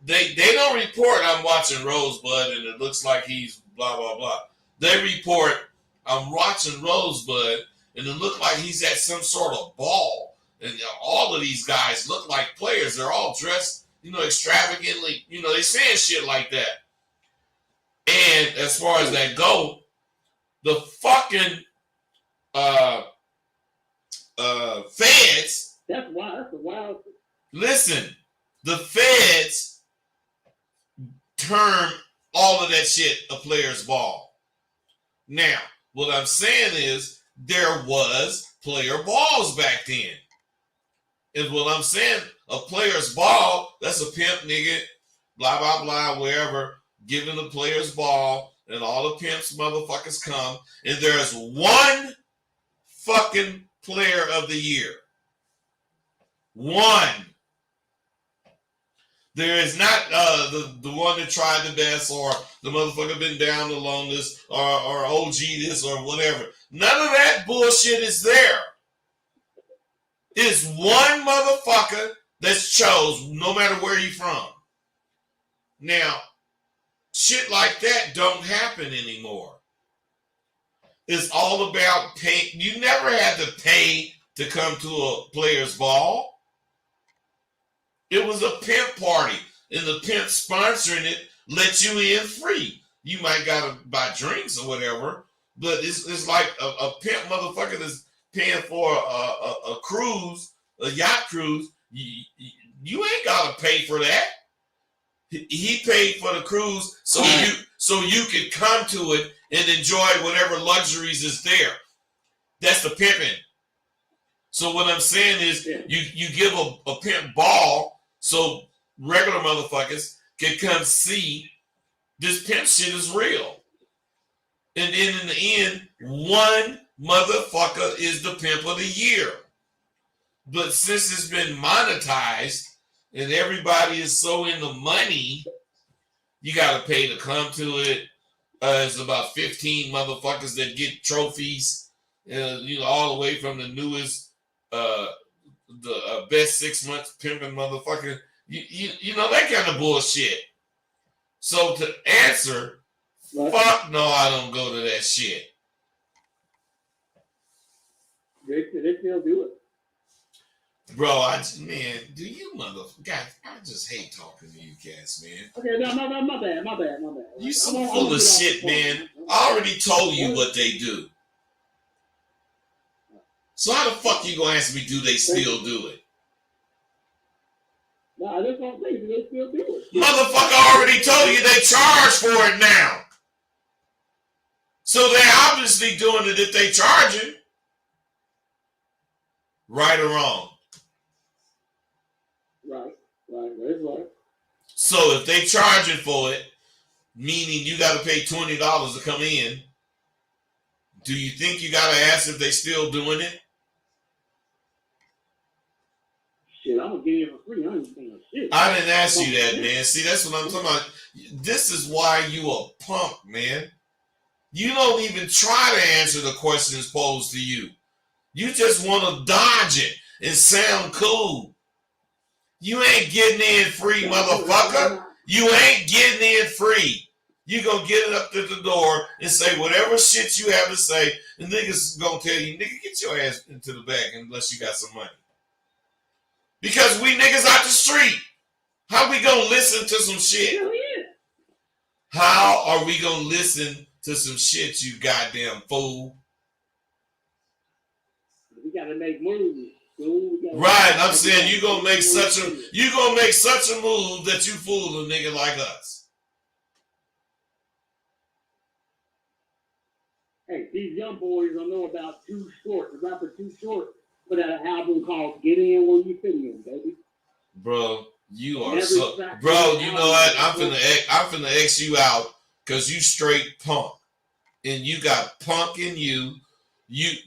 they don't report I'm watching Rosebud and it looks like he's blah, blah, blah. They report I'm watching Rosebud and it looked like he's at some sort of ball. And all of these guys look like players. They're all dressed, you know, extravagantly. You know, they saying shit like that. And as far as that go, the fucking feds. That's wild. That's a wild. Listen, the feds term all of that shit a player's ball. Now, what I'm saying is there was player balls back then. And what I'm saying, a player's ball, that's a pimp nigga, blah, blah, blah, wherever, giving the player's ball, and all the pimps motherfuckers come, and there's one fucking player of the year. One. There is not the one that tried the best, or the motherfucker been down the longest, or OG this, or whatever. None of that bullshit is there. It's one motherfucker that's chose, no matter where you from. Now, shit like that don't happen anymore. It's all about pay. You never had to pay to come to a player's ball. It was a pimp party, and the pimp sponsoring it let you in free. You might gotta buy drinks or whatever, but it's like a pimp motherfucker that's paying for a cruise, a yacht cruise. You ain't gotta pay for that. He paid for the cruise so you could come to it and enjoy whatever luxuries is there. That's the pimping. So what I'm saying is you give a pimp ball so regular motherfuckers can come see this pimp shit is real. And then in the end, one motherfucker is the pimp of the year. But since it's been monetized and everybody is so in the money, You gotta pay to come to it. It's about 15 motherfuckers that get trophies. All the way from the newest, the best 6 months pimping motherfucker. You know that kind of bullshit. So to answer, fuck no, I don't go to that shit. They still do it. Bro, do you guys, I just hate talking to you cats, man. Okay, no, my bad. You so full of shit, man. I already told you what they do. So how the fuck you gonna ask me, do they still do it? Nah, that's what I'm saying. They still do it. Motherfucker already told you they charge for it now. So they're obviously doing it if they charging. Right or wrong? Right, that's right. So if they charging for it, meaning you got to pay $20 to come in, do you think you got to ask if they still doing it? Shit, I'm gonna get it for free. I ain't saying shit. I didn't ask you that, man. See, that's what I'm talking about. This is why you a punk, man. You don't even try to answer the questions posed to you. You just want to dodge it and sound cool. You ain't getting in free, motherfucker. You ain't getting in free. You gonna get it up to the door and say whatever shit you have to say, and niggas gonna tell you, nigga, get your ass into the back unless you got some money. Because we niggas out the street. How we gonna listen to some shit? Hell yeah. How are we gonna listen to some shit, you goddamn fool? We gotta make moves. Right, I'm saying you gonna make such a move that you fool a nigga like us. Hey, these young boys don't know about Too Short. The rapper Too Short put out an album called "Get In Where You Fit In," baby. Bro, you are so. Bro, you know what? I'm finna X you out because you straight punk, and you got punk in you.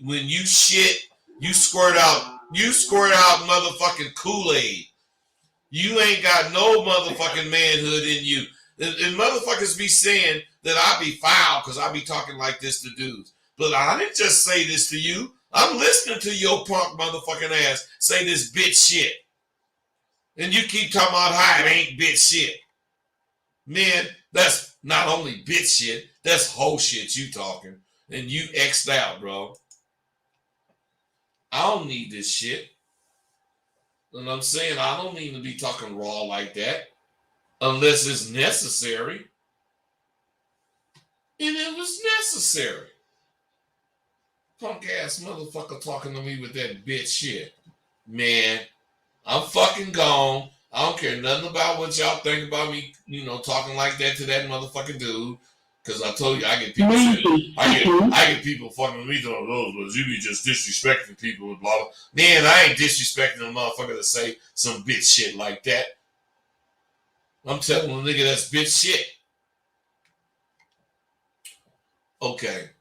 When you shit, you squirt out motherfucking Kool-Aid. You ain't got no motherfucking manhood in you. And motherfuckers be saying that I be foul because I be talking like this to dudes. But I didn't just say this to you. I'm listening to your punk motherfucking ass say this bitch shit. And you keep talking about how it ain't bitch shit. Man, that's not only bitch shit, that's whole shit you talking. And you X'd out, bro. I don't need this shit. And I'm saying I don't need to be talking raw like that unless it's necessary. And it was necessary. Punk ass motherfucker talking to me with that bitch shit. Man, I'm fucking gone. I don't care nothing about what y'all think about me, talking like that to that motherfucking dude. Because I told you, I get people I get people fucking with me doing those, but you be just disrespecting people and blah, blah. Man, I ain't disrespecting a motherfucker to say some bitch shit like that. I'm telling a nigga that's bitch shit. Okay.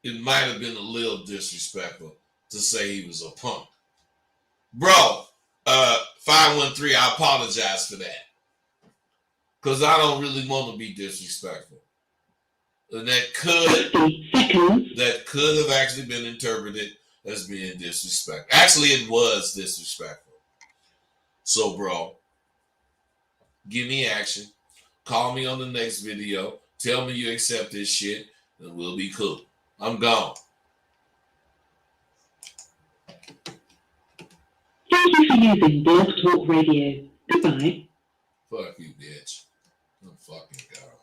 It might have been a little disrespectful to say he was a punk. Bro, 513, I apologize for that. Because I don't really want to be disrespectful. And that could have actually been interpreted as being disrespectful. Actually, it was disrespectful. So, bro, give me action. Call me on the next video. Tell me you accept this shit, and we'll be cool. I'm gone. Thank you for using Blog Talk Radio. Goodbye. Fuck you, bitch. I'm fucking gone.